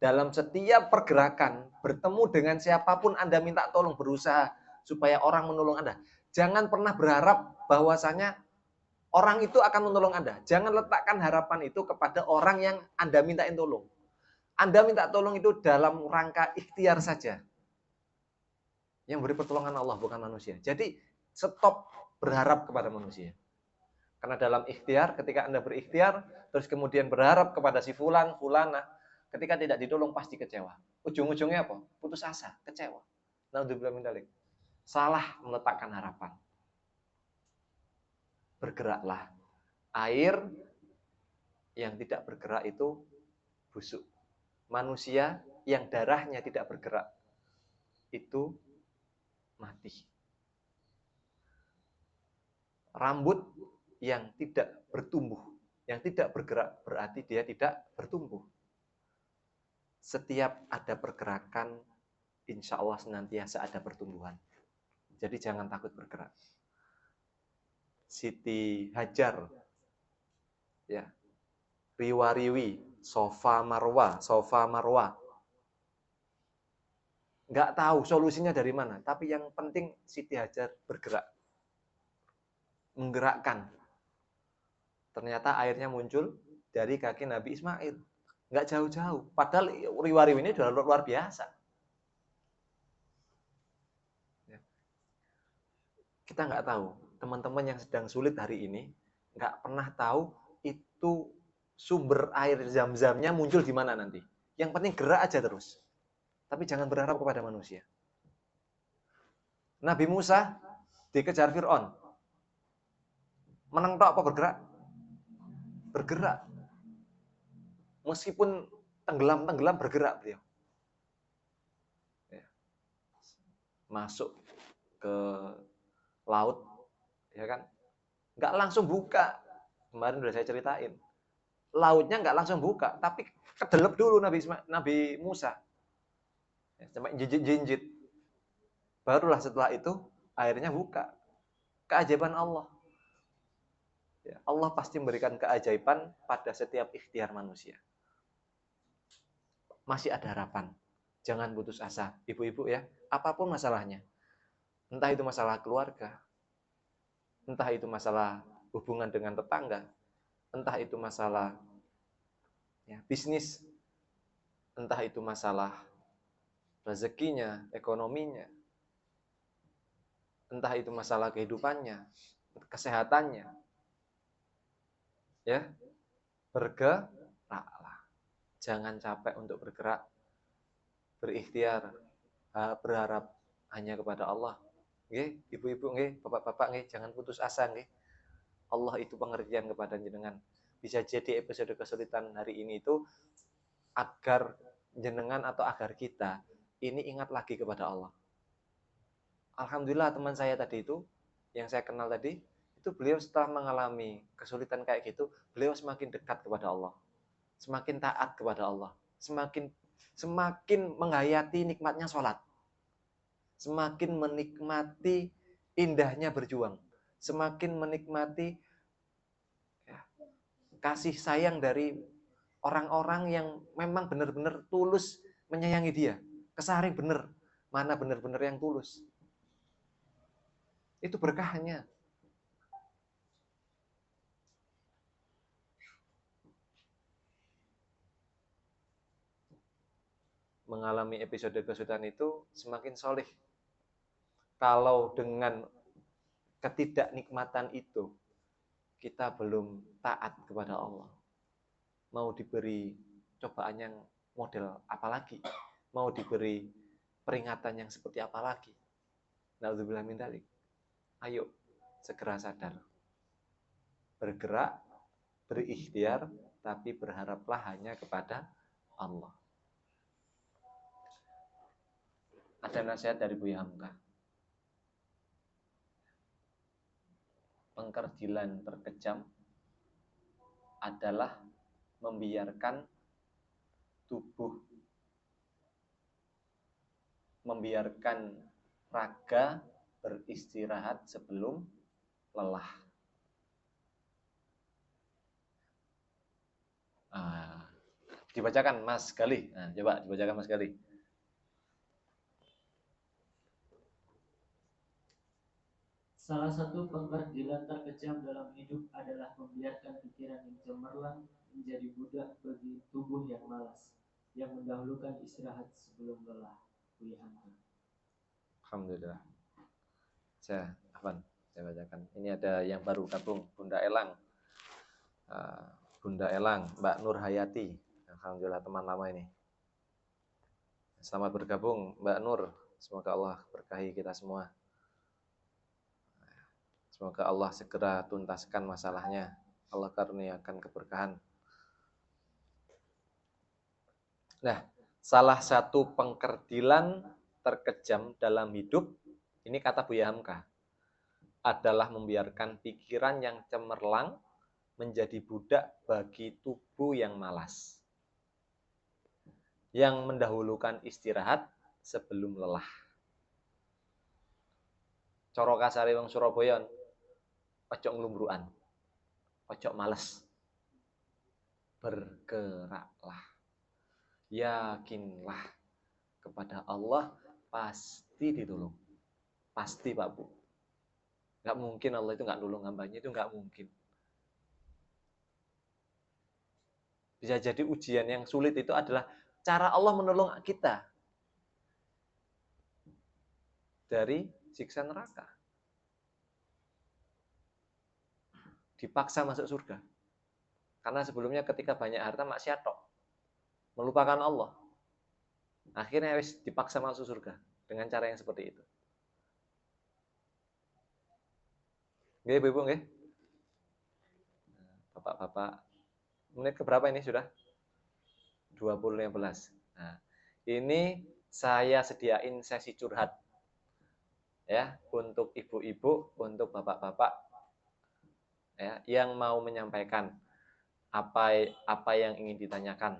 Dalam setiap pergerakan, bertemu dengan siapapun Anda minta tolong, berusaha supaya orang menolong Anda. Jangan pernah berharap bahwasanya orang itu akan menolong Anda. Jangan letakkan harapan itu kepada orang yang Anda mintain tolong. Anda minta tolong itu dalam rangka ikhtiar saja. Yang beri pertolongan Allah, bukan manusia. Jadi, stop berharap kepada manusia. Karena dalam ikhtiar, ketika Anda berikhtiar, terus kemudian berharap kepada si fulan, fulana, ketika tidak ditolong pasti kecewa. Ujung-ujungnya apa? Putus asa, kecewa. Naudzubillah min dzalik. Salah meletakkan harapan. Bergeraklah. Air yang tidak bergerak itu busuk. Manusia yang darahnya tidak bergerak itu mati. Rambut yang tidak bertumbuh, yang tidak bergerak berarti dia tidak bertumbuh. Setiap ada pergerakan, insya Allah senantiasa ada pertumbuhan. Jadi jangan takut bergerak. Siti Hajar, ya, riwa-riwi, sofa marwa. Nggak tahu solusinya dari mana, tapi yang penting Siti Hajar bergerak, menggerakkan. Ternyata airnya muncul dari kaki Nabi Ismail. Nggak jauh-jauh. Padahal riwa-riwi ini sudah luar biasa. Kita nggak tahu. Teman-teman yang sedang sulit hari ini, nggak pernah tahu itu sumber air zam-zamnya muncul di mana nanti. Yang penting gerak aja terus. Tapi jangan berharap kepada manusia. Nabi Musa dikejar Fir'aun. Menang tok apa bergerak? Bergerak. Meskipun tenggelam bergerak beliau. Masuk ke laut, ya kan? Nggak langsung buka. Kemarin udah saya ceritain. lautnya nggak langsung buka, tapi kedelep dulu Nabi Musa. Sampai jinjit. Barulah setelah itu airnya buka. Keajaiban Allah. Ya, Allah pasti memberikan keajaiban pada setiap ikhtiar manusia. Masih ada harapan. Jangan putus asa. Ibu-ibu ya, apapun masalahnya. Entah itu masalah keluarga, entah itu masalah hubungan dengan tetangga, entah itu masalah ya, bisnis, entah itu masalah rezekinya, ekonominya, entah itu masalah kehidupannya, kesehatannya. Ya, bergeraklah. Jangan capek untuk bergerak, berikhtiar, berharap hanya kepada Allah. Nggih, ibu-ibu nggih, bapak-bapak nggih, jangan putus asa nggih. Allah itu pengertian kepada jenengan. Bisa jadi episode kesulitan hari ini itu agar jenengan atau agar kita ini ingat lagi kepada Allah. Alhamdulillah teman saya tadi itu, yang saya kenal tadi, itu beliau setelah mengalami kesulitan kayak gitu, beliau semakin dekat kepada Allah. Semakin taat kepada Allah. Semakin menghayati nikmatnya sholat. Semakin menikmati indahnya berjuang. Semakin menikmati ya, kasih sayang dari orang-orang yang memang benar-benar tulus menyayangi dia. Kesaring benar, mana benar-benar yang tulus. Itu berkahnya. Mengalami episode kesulitan itu semakin soleh. Kalau dengan ketidaknikmatan itu kita belum taat kepada Allah, mau diberi cobaan yang model apa lagi, mau diberi peringatan yang seperti apa lagi, naudzubillah min dzalik. Ayo segera sadar, bergerak, berikhtiar, tapi berharaplah hanya kepada Allah. Ada nasihat dari Buya Hamka. Pengkerdilan terkejam adalah membiarkan tubuh, membiarkan raga beristirahat sebelum lelah. Dibacakan Mas Gali. Coba dibacakan Mas Gali. Salah satu pengkerdilan terkejam dalam hidup adalah membiarkan pikiran yang cemerlang menjadi budak bagi tubuh yang malas, yang mendahulukan istirahat sebelum lelah. Alhamdulillah. Saya bacakan. Ini ada yang baru gabung, Bunda Elang. Bunda Elang, Mbak Nur Hayati. Alhamdulillah teman lama ini. Selamat bergabung Mbak Nur. Semoga Allah berkahi kita semua. Semoga Allah segera tuntaskan masalahnya. Allah karuniakan keberkahan. Nah, salah satu pengkerdilan terkejam dalam hidup, ini kata Buya Hamka, adalah membiarkan pikiran yang cemerlang menjadi budak bagi tubuh yang malas, yang mendahulukan istirahat sebelum lelah. Coro kasare wong Surabaya, ojo nglumbruan, ojo males, bergeraklah, yakinlah kepada Allah, pasti ditolong, pasti Pak Bu. Nggak mungkin Allah itu nggak nolong hambanya, itu nggak mungkin. Bisa jadi ujian yang sulit itu adalah cara Allah menolong kita dari siksa neraka. Dipaksa masuk surga. Karena sebelumnya ketika banyak harta maksiat tok, melupakan Allah. Akhirnya wis dipaksa masuk surga dengan cara yang seperti itu. Nggih, Ibu, nggih. Bapak-bapak, menit keberapa ini sudah? 20.15. Nah, ini saya sediain sesi curhat. Ya, untuk ibu-ibu, untuk bapak-bapak ya, yang mau menyampaikan apa yang ingin ditanyakan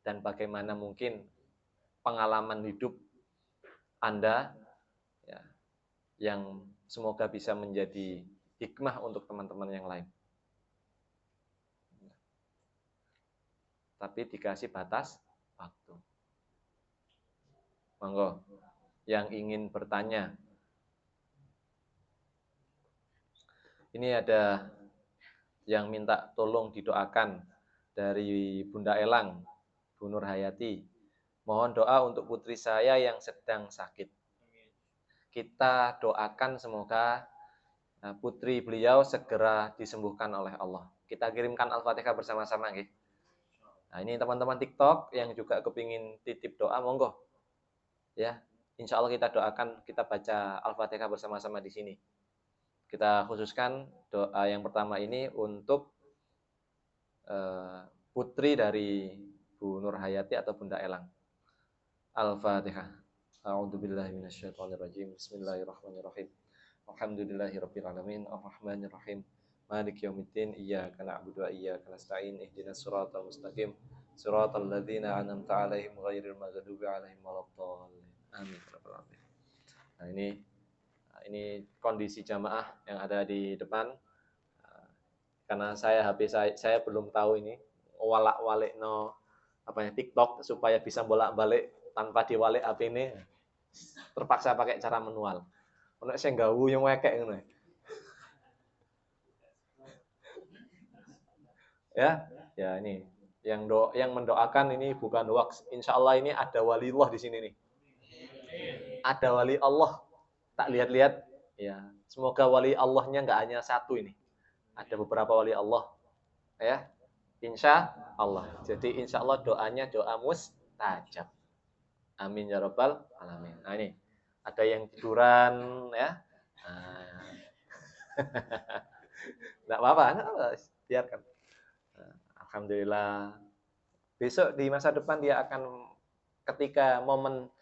dan bagaimana mungkin pengalaman hidup Anda ya, yang semoga bisa menjadi hikmah untuk teman-teman yang lain. Tapi dikasih batas waktu. Monggo, yang ingin bertanya. Ini ada yang minta tolong didoakan dari Bunda Elang, Bu Nur Hayati. Mohon doa untuk putri saya yang sedang sakit. Kita doakan semoga putri beliau segera disembuhkan oleh Allah. Kita kirimkan Al-Fatihah bersama-sama, nggih. Nah, ini teman-teman TikTok yang juga kepingin titip doa, monggo. Ya, insya Allah kita doakan, kita baca Al-Fatihah bersama-sama di sini. Kita khususkan doa yang pertama ini untuk putri dari Bu Nur Hayati atau Bunda Elang. Al-Fatihah. A'udzubillahi minasyaitonirrajim. Bismillahirrahmanirrahim. Alhamdulillahirabbil alamin, arrahmanir rahim. Maliki yaumiddin, iyyaka na'budu wa iyyaka nasta'in. Ihdinas siratal mustaqim. Siratal ladzina an'amta 'alaihim ghairil maghdubi 'alaihim waladdallin. Amin. Nah, ini kondisi jamaah yang ada di depan. Karena HP saya belum tahu ini walak-walik TikTok supaya bisa bolak-balik tanpa diwalik HP ini. Terpaksa pakai cara manual. Ono sing gawu yang wekek ngono. Ya ini yang mendoakan ini bukan hoax. Insya Allah ini ada wali Allah di sini nih. Ada wali Allah. Tak lihat-lihat, ya. Semoga wali Allahnya nggak hanya satu ini. Ada beberapa wali Allah, ya. Insya Allah. Jadi insya Allah doanya doa mustajab. Amin ya rabbal alamin. Nah ini ada yang tiduran, ya. Nggak apa-apa, biarkan. Alhamdulillah. Besok di masa depan dia akan ketika momen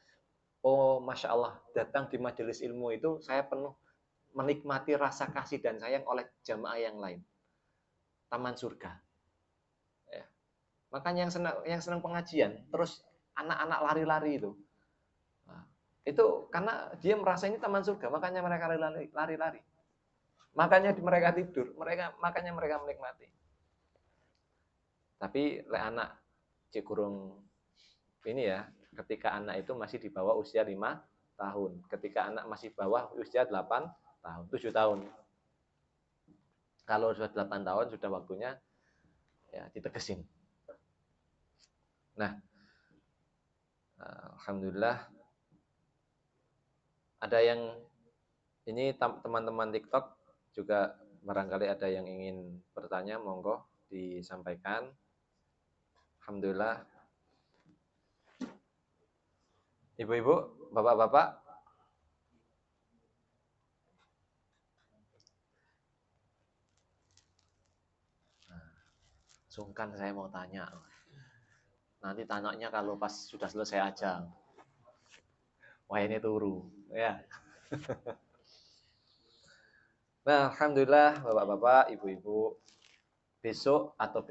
Masya Allah, datang di majelis ilmu itu saya penuh menikmati rasa kasih dan sayang oleh jamaah yang lain. Taman surga. Ya. Makanya yang senang pengajian, terus anak-anak lari-lari itu. Nah, itu karena dia merasa ini taman surga, makanya mereka lari-lari. Makanya mereka tidur, makanya mereka menikmati. Tapi anak cikurung ini ya, ketika anak itu masih di bawah usia 5 tahun. Ketika anak masih bawah usia 8 tahun, 7 tahun. Kalau sudah 8 tahun, sudah waktunya ya ditegesin. Nah, alhamdulillah. Ada yang, ini teman-teman TikTok juga barangkali ada yang ingin bertanya, monggo disampaikan. Alhamdulillah. Ibu-ibu, bapak-bapak, sungkan saya mau tanya. Nanti tanyanya kalau pas sudah selesai aja. Wah ini turu, ya. Nah, alhamdulillah bapak-bapak, ibu-ibu, besok atau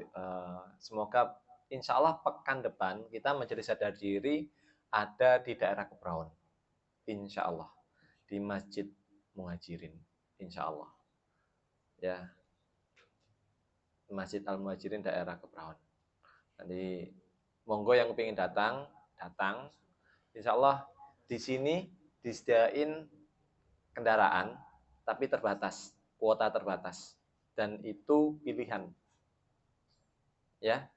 semoga insya Allah pekan depan kita menjadi sadar diri ada di daerah Kebraun, insya Allah di Masjid Muhajirin, insya Allah, ya, Masjid Al Muhajirin daerah Kebraun. Jadi monggo yang pengen datang, insya Allah di sini disediain kendaraan, tapi terbatas, kuota terbatas, dan itu pilihan, ya,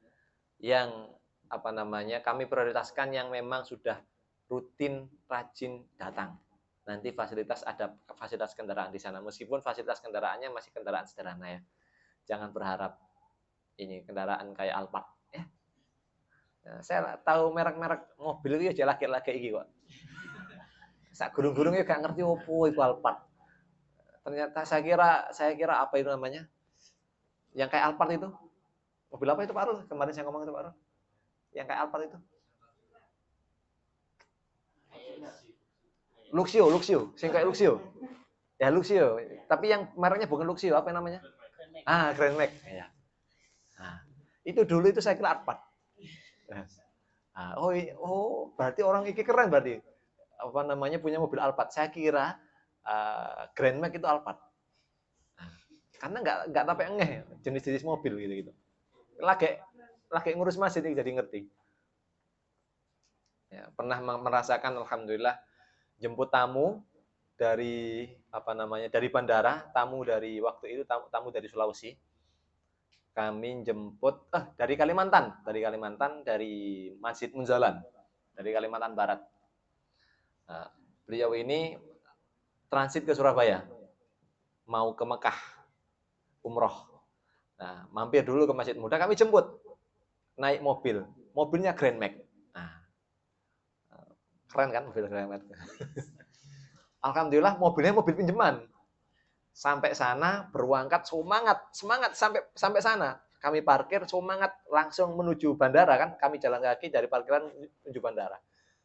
yang kami prioritaskan yang memang sudah rutin, rajin datang. Nanti ada fasilitas kendaraan di sana. Meskipun fasilitas kendaraannya masih kendaraan sederhana ya. Jangan berharap ini kendaraan kayak Alphard. Ya. Nah, saya tahu merek-merek mobil itu ya laki-laki ini kok. Sak gurung-gurung ya gak ngerti opo itu Alphard. Ternyata saya kira apa itu namanya? Yang kayak Alphard itu. Mobil apa itu Pak Arul? Kemarin saya ngomong itu Pak Arul. Yang kayak Alphard itu. Luxio, sing kayak Luxio. Ya Luxio, tapi yang mereknya bukan Luxio, apa namanya? Grand Max. Ya. Nah, Itu dulu itu saya kira Alphard. Berarti orang iki keren berarti. Apa namanya punya mobil Alphard. Saya kira Grand Max itu Alphard. Karena nggak sampai ngeh jenis-jenis mobil gitu. Lagi ngurus masjid jadi ngerti. Ya, pernah merasakan alhamdulillah jemput tamu dari dari bandara, tamu dari waktu itu tamu dari Sulawesi. Kami jemput dari Kalimantan dari Masjid Munzalan dari Kalimantan Barat. Nah, beliau ini transit ke Surabaya, mau ke Mekah, umroh. Nah, mampir dulu ke Masjid Muda, kami jemput, naik mobilnya Grand Max. Nah, keren kan mobil Grand Max? Alhamdulillah mobilnya mobil pinjaman. Sampai sana berangkat semangat sampai sana. Kami parkir semangat langsung menuju bandara kan. Kami jalan kaki dari parkiran menuju bandara.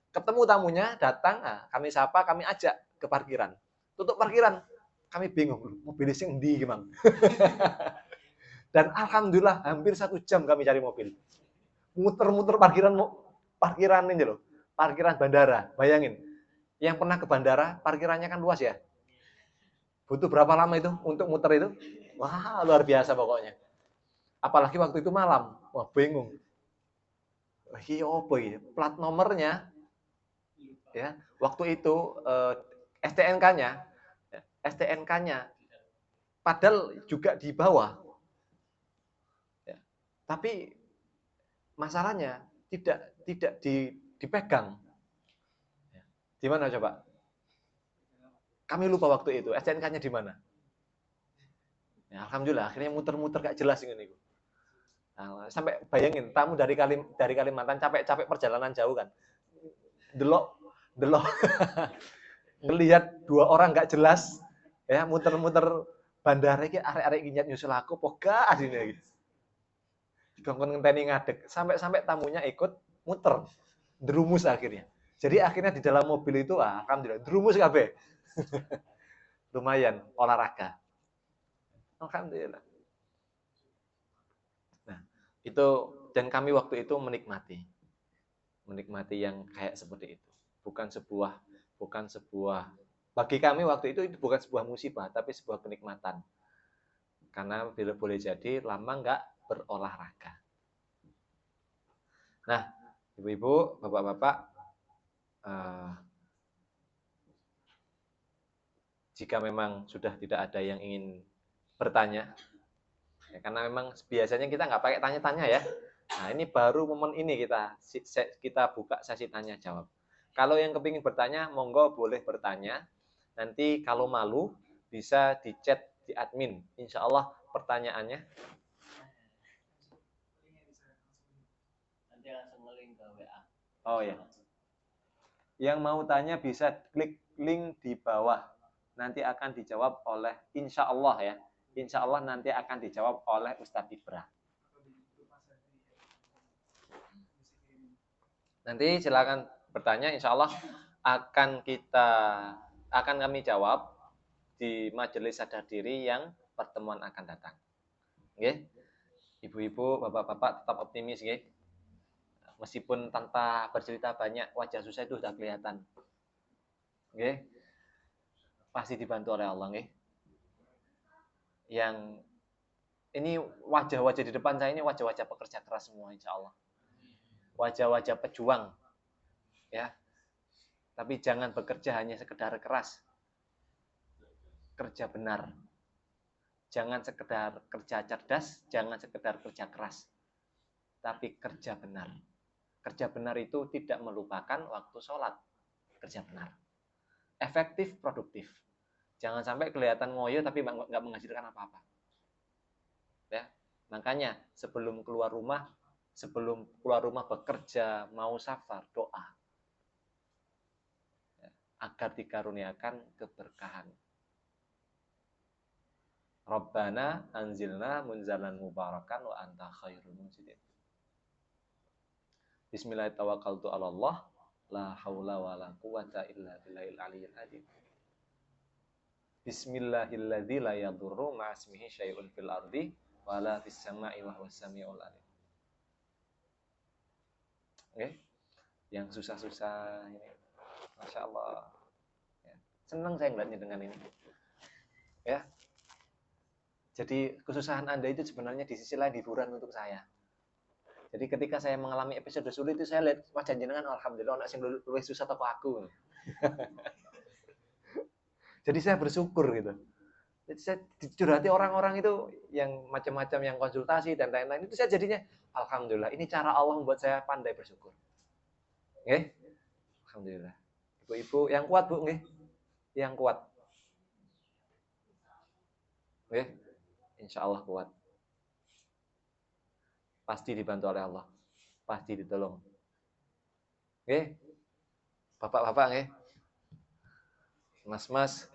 Ketemu tamunya datang, kami sapa, kami ajak ke parkiran. Tutup parkiran, kami bingung, mobil sing ndi gimana? Dan alhamdulillah hampir 1 jam kami cari mobil. Muter-muter parkiran ini loh, parkiran bandara. Bayangin, yang pernah ke bandara, parkirannya kan luas ya. Butuh berapa lama itu untuk muter itu? Wah, luar biasa pokoknya. Apalagi waktu itu malam. Wah, bingung. Iya apa ya? Plat nomornya ya, waktu itu STNK-nya padahal juga di bawah. Ya. Tapi masalahnya tidak dipegang. Di mana coba? Kami lupa waktu itu STNK-nya di mana. Ya, alhamdulillah akhirnya muter-muter gak jelas ini. Nah, sampai bayangin tamu dari Kalimantan capek perjalanan jauh kan. Delok ngelihat 2 orang gak jelas ya muter-muter bandara iki arek-arek iki nyusul aku apa gak adine iki. Dikongkon ngenteni ngadeg sampai tamunya ikut muter. Drumus akhirnya. Jadi akhirnya di dalam mobil itu alhamdulillah drumus kabeh. Lumayan olahraga. Alhamdulillah. Nah, itu dan kami waktu itu menikmati yang kayak seperti itu. Bukan sebuah bagi kami waktu itu bukan sebuah musibah tapi sebuah kenikmatan. Karena bila boleh jadi lama nggak berolahraga. Nah, ibu-ibu, bapak-bapak, jika memang sudah tidak ada yang ingin bertanya, ya, karena memang biasanya kita nggak pakai tanya-tanya ya. Nah, ini baru momen ini kita buka sesi tanya jawab. Kalau yang kepingin bertanya, monggo boleh bertanya. Nanti kalau malu bisa di chat di admin. Insya Allah pertanyaannya. Nanti langsung nge-link ke WA. Oh ya. Yang mau tanya bisa klik link di bawah. Nanti akan dijawab oleh insya Allah ya. Insya Allah nanti akan dijawab oleh Ustadz Ibra. Nanti silakan bertanya, insya Allah akan kami jawab di majelis sadar diri yang pertemuan akan datang. Oke? Ibu-ibu, bapak-bapak tetap optimis, oke? Meskipun tanpa bercerita banyak, wajah susah itu sudah kelihatan. Oke? Pasti dibantu oleh Allah, oke? Yang ini wajah-wajah di depan saya ini wajah-wajah pekerja keras semua, insya Allah. Wajah-wajah pejuang, ya. Tapi jangan bekerja hanya sekedar keras. Kerja benar. Jangan sekedar kerja cerdas, jangan sekedar kerja keras. Tapi kerja benar. Kerja benar itu tidak melupakan waktu sholat. Kerja benar. Efektif, produktif. Jangan sampai kelihatan ngoyo tapi nggak menghasilkan apa-apa. Ya, makanya sebelum keluar rumah bekerja, mau safar, doa. Agar dikaruniakan keberkahan. Rabbana anzilna munzalan mubarakan wa anta khairul munzilin. Bismillahirrahmanirrahim. Allah la haula wa la quwata illa billahil aliyyil azim. Bismillahilladzi la yadurru ma'asmihi syai'un fil ardi wa la fis sama'i wa huwas samiul alim. Okay? Yang susah-susah ini. Masya Allah. Ya. Senang saya ngeliatnya dengan ini. Ya. Jadi kesusahan Anda itu sebenarnya di sisi lain hiburan untuk saya. Jadi ketika saya mengalami episode sulit itu saya lihat wajah jenengan, alhamdulillah anak sing luwih susah teko aku. Jadi saya bersyukur gitu. Jadi saya dicurhati orang-orang itu yang macam-macam yang konsultasi dan lain-lain itu saya jadinya alhamdulillah ini cara Allah membuat saya pandai bersyukur. Nggih? Alhamdulillah. Ibu-ibu yang kuat, Bu, nggih. Yang kuat. Nggih. Insyaallah kuat. Pasti dibantu oleh Allah. Pasti ditolong. Nggih. Bapak-bapak nggih. Mas-mas.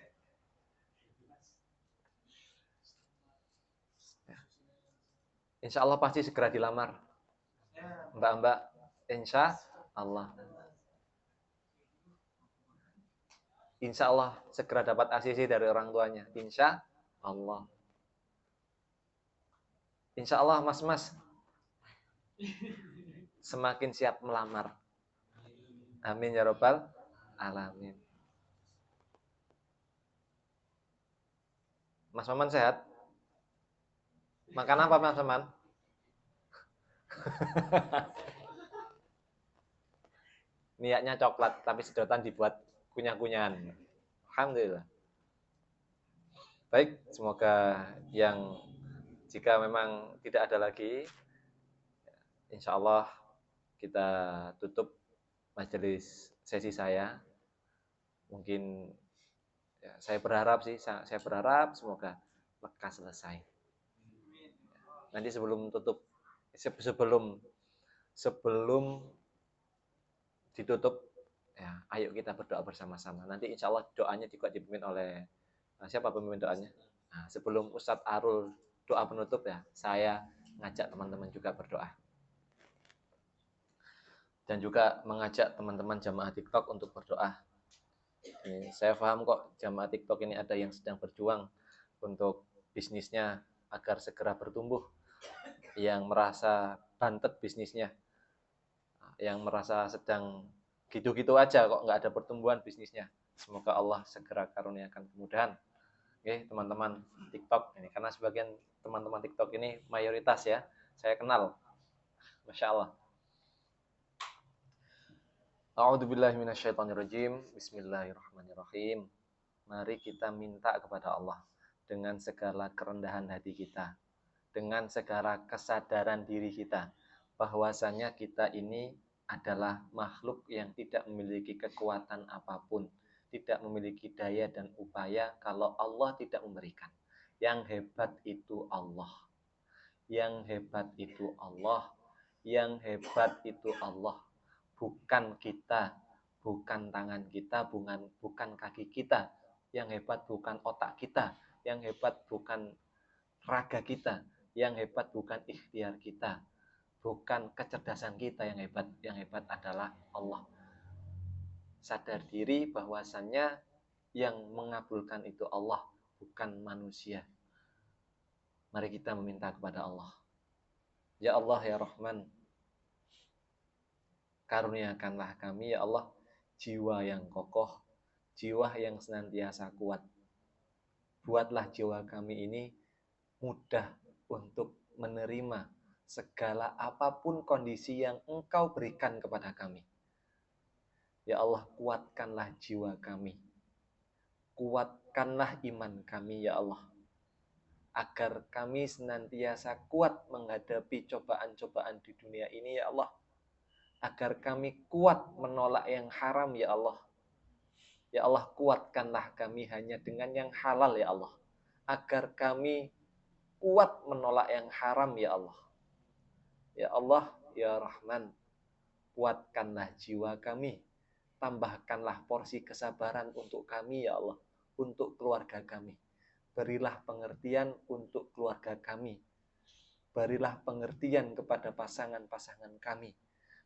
Insya Allah pasti segera dilamar. Mbak-mbak, insya Allah. Insya Allah segera dapat ACC dari orang tuanya. Insya Allah. Insya Allah mas-mas semakin siap melamar. Amin ya robbal alamin. Mas Maman sehat? Makan apa Mas Maman? Niatnya coklat, tapi sedotan dibuat kunyah-kunyahan. Alhamdulillah. Baik, semoga yang jika memang tidak ada lagi, insya Allah kita tutup majelis sesi saya. Mungkin ya, saya berharap semoga lekas selesai. Nanti sebelum tutup, sebelum ditutup, ya, ayo kita berdoa bersama-sama. Nanti insya Allah doanya juga dipimpin oleh siapa pemimpin doanya? Nah, sebelum Ustadz Arul doa penutup ya, saya ngajak teman-teman juga berdoa. Dan juga mengajak teman-teman jamaah TikTok untuk berdoa. Ini, saya paham kok jamaah TikTok ini ada yang sedang berjuang untuk bisnisnya agar segera bertumbuh, yang merasa bantet bisnisnya, yang merasa sedang gitu-gitu aja kok nggak ada pertumbuhan bisnisnya. Semoga Allah segera karuniakan kemudahan. Oke, teman-teman TikTok ini, karena sebagian teman-teman TikTok ini mayoritas ya, saya kenal. Masya Allah. A'udzubillahiminasyaitonirrajim. Bismillahirrahmanirrahim. Mari kita minta kepada Allah dengan segala kerendahan hati kita, dengan segala kesadaran diri kita, bahwasanya kita ini adalah makhluk yang tidak memiliki kekuatan apapun, tidak memiliki daya dan upaya kalau Allah tidak memberikan. Yang hebat itu Allah. Yang hebat itu Allah. Yang hebat itu Allah. Bukan kita, bukan tangan kita, bukan kaki kita. Yang hebat bukan otak kita, yang hebat bukan raga kita, yang hebat bukan ikhtiar kita, bukan kecerdasan kita yang hebat adalah Allah. Sadar diri bahwasannya yang mengabulkan itu Allah, bukan manusia. Mari kita meminta kepada Allah. Ya Allah ya Rahman, karuniakanlah kami ya Allah jiwa yang kokoh, jiwa yang senantiasa kuat. Buatlah jiwa kami ini mudah untuk menerima segala apapun kondisi yang Engkau berikan kepada kami. Ya Allah, kuatkanlah jiwa kami. Kuatkanlah iman kami ya Allah. Agar kami senantiasa kuat menghadapi cobaan-cobaan di dunia ini ya Allah. Agar kami kuat menolak yang haram ya Allah. Ya Allah, kuatkanlah kami hanya dengan yang halal ya Allah. Agar kami kuat menolak yang haram ya Allah. Ya Allah, ya Rahman, kuatkanlah jiwa kami. Tambahkanlah porsi kesabaran untuk kami ya Allah. Untuk keluarga kami. Berilah pengertian untuk keluarga kami. Berilah pengertian kepada pasangan-pasangan kami.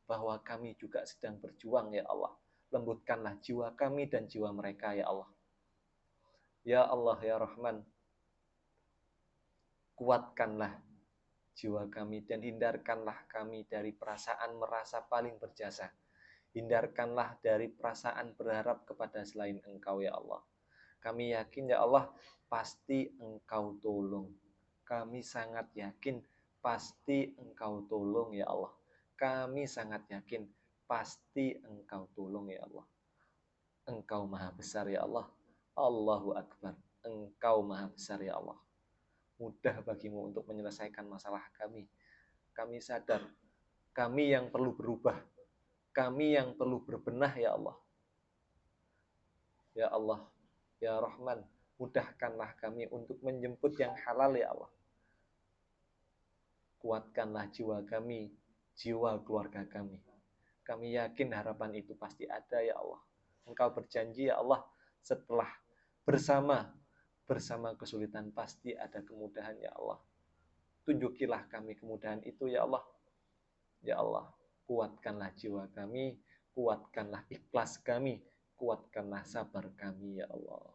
Bahwa kami juga sedang berjuang ya Allah. Lembutkanlah jiwa kami dan jiwa mereka ya Allah. Ya Allah, ya Rahman, kuatkanlah jiwa kami, dan hindarkanlah kami dari perasaan merasa paling berjasa. Hindarkanlah dari perasaan berharap kepada selain Engkau ya Allah. Kami yakin ya Allah, pasti Engkau tolong. Kami sangat yakin pasti Engkau tolong ya Allah. Kami sangat yakin pasti Engkau tolong ya Allah. Engkau maha besar ya Allah. Allahu Akbar. Engkau maha besar ya Allah. Mudah bagimu untuk menyelesaikan masalah kami. Kami sadar, kami yang perlu berubah. Kami yang perlu berbenah ya Allah. Ya Allah, ya Rahman, mudahkanlah kami untuk menjemput yang halal ya Allah. Kuatkanlah jiwa kami, jiwa keluarga kami. Kami yakin harapan itu pasti ada ya Allah. Engkau berjanji ya Allah, setelah bersama kesulitan pasti ada kemudahan ya Allah. Tunjukilah kami kemudahan itu ya Allah. Ya Allah, kuatkanlah jiwa kami, kuatkanlah ikhlas kami, kuatkanlah sabar kami ya Allah.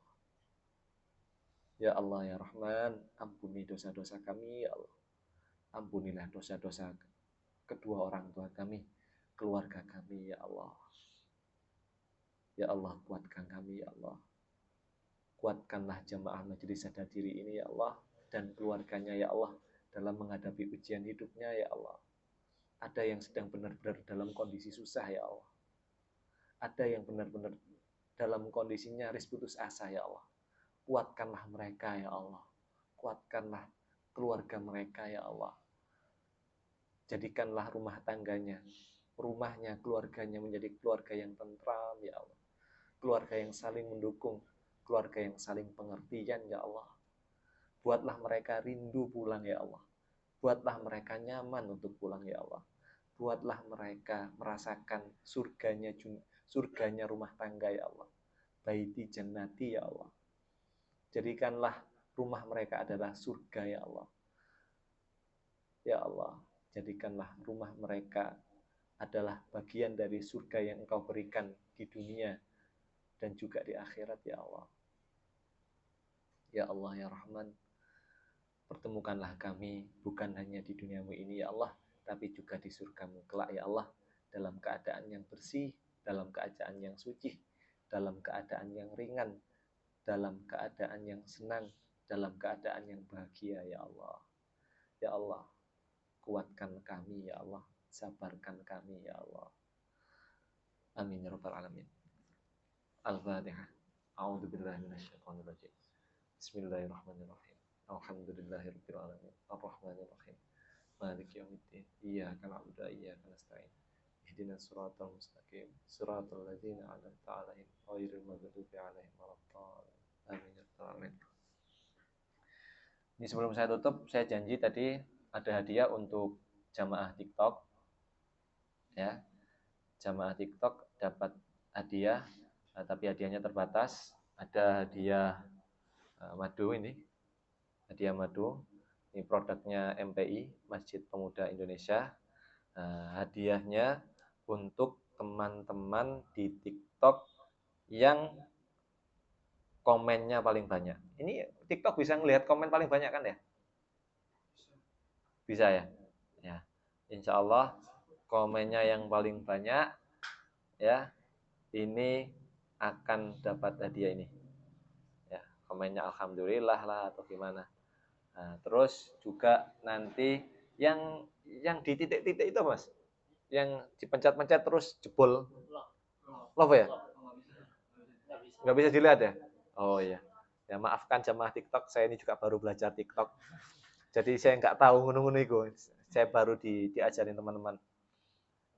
Ya Allah ya Rahman, ampuni dosa-dosa kami ya Allah. Ampunilah dosa-dosa kedua orang tua kami, keluarga kami ya Allah. Ya Allah, kuatkan kami ya Allah. Kuatkanlah jamaah majelis sadar diri ini ya Allah, dan keluarganya ya Allah, dalam menghadapi ujian hidupnya ya Allah. Ada yang sedang benar-benar dalam kondisi susah ya Allah. Ada yang benar-benar dalam kondisi nyaris putus asa ya Allah. Kuatkanlah mereka ya Allah. Kuatkanlah keluarga mereka ya Allah. Jadikanlah rumah tangganya, rumahnya, keluarganya menjadi keluarga yang tentram ya Allah. Keluarga yang saling mendukung, keluarga yang saling pengertian ya Allah. Buatlah mereka rindu pulang ya Allah. Buatlah mereka nyaman untuk pulang ya Allah. Buatlah mereka merasakan surganya rumah tangga ya Allah. Baiti jannati ya Allah. Jadikanlah rumah mereka adalah surga ya Allah. Ya Allah, jadikanlah rumah mereka adalah bagian dari surga yang Engkau berikan di dunia dan juga di akhirat ya Allah. Ya Allah ya Rahman, pertemukanlah kami bukan hanya di duniamu ini ya Allah, tapi juga di surgamu kelak ya Allah, dalam keadaan yang bersih, dalam keadaan yang suci, dalam keadaan yang ringan, dalam keadaan yang senang, dalam keadaan yang bahagia ya Allah. Ya Allah, kuatkan kami ya Allah, sabarkan kami ya Allah. Amin ya rabbal alamin. Al-Fatihah. A'udzubillahi minasyaitonirrajim. Bismillahirrahmanirrahim. Alhamdulillahirabbil alamin. Arrahmanirrahim. Maliki yaumiddin. Iyyaka na'budu wa iyyaka nasta'in. Ihdinas siratal mustaqim. Siratal ladzina an'amta 'alaihim ghairil maghdubi 'alaihim waladdallin. Amin ya rabbal alamin. Ini sebelum saya tutup, saya janji tadi ada hadiah untuk jamaah TikTok. Ya. Jamaah TikTok dapat hadiah, tapi hadiahnya terbatas. Ada hadiah madu ini. Hadiah madu. Ini produknya MPI, Masjid Pemuda Indonesia. Hadiahnya untuk teman-teman di TikTok yang komennya paling banyak. Ini TikTok bisa ngelihat komen paling banyak kan ya? Bisa ya? Ya. Insya Allah komennya yang paling banyak ya, ini akan dapat hadiah ini. Ya, komennya alhamdulillah lah atau gimana. Nah, terus juga nanti yang di titik-titik itu Mas, yang dipencet-pencet terus jebol. Love ya? Nggak bisa dilihat ya? Oh iya. Ya maafkan jamaah TikTok, saya ini juga baru belajar TikTok. Jadi saya nggak tahu ngono-ngono itu. Saya baru diajarin teman-teman.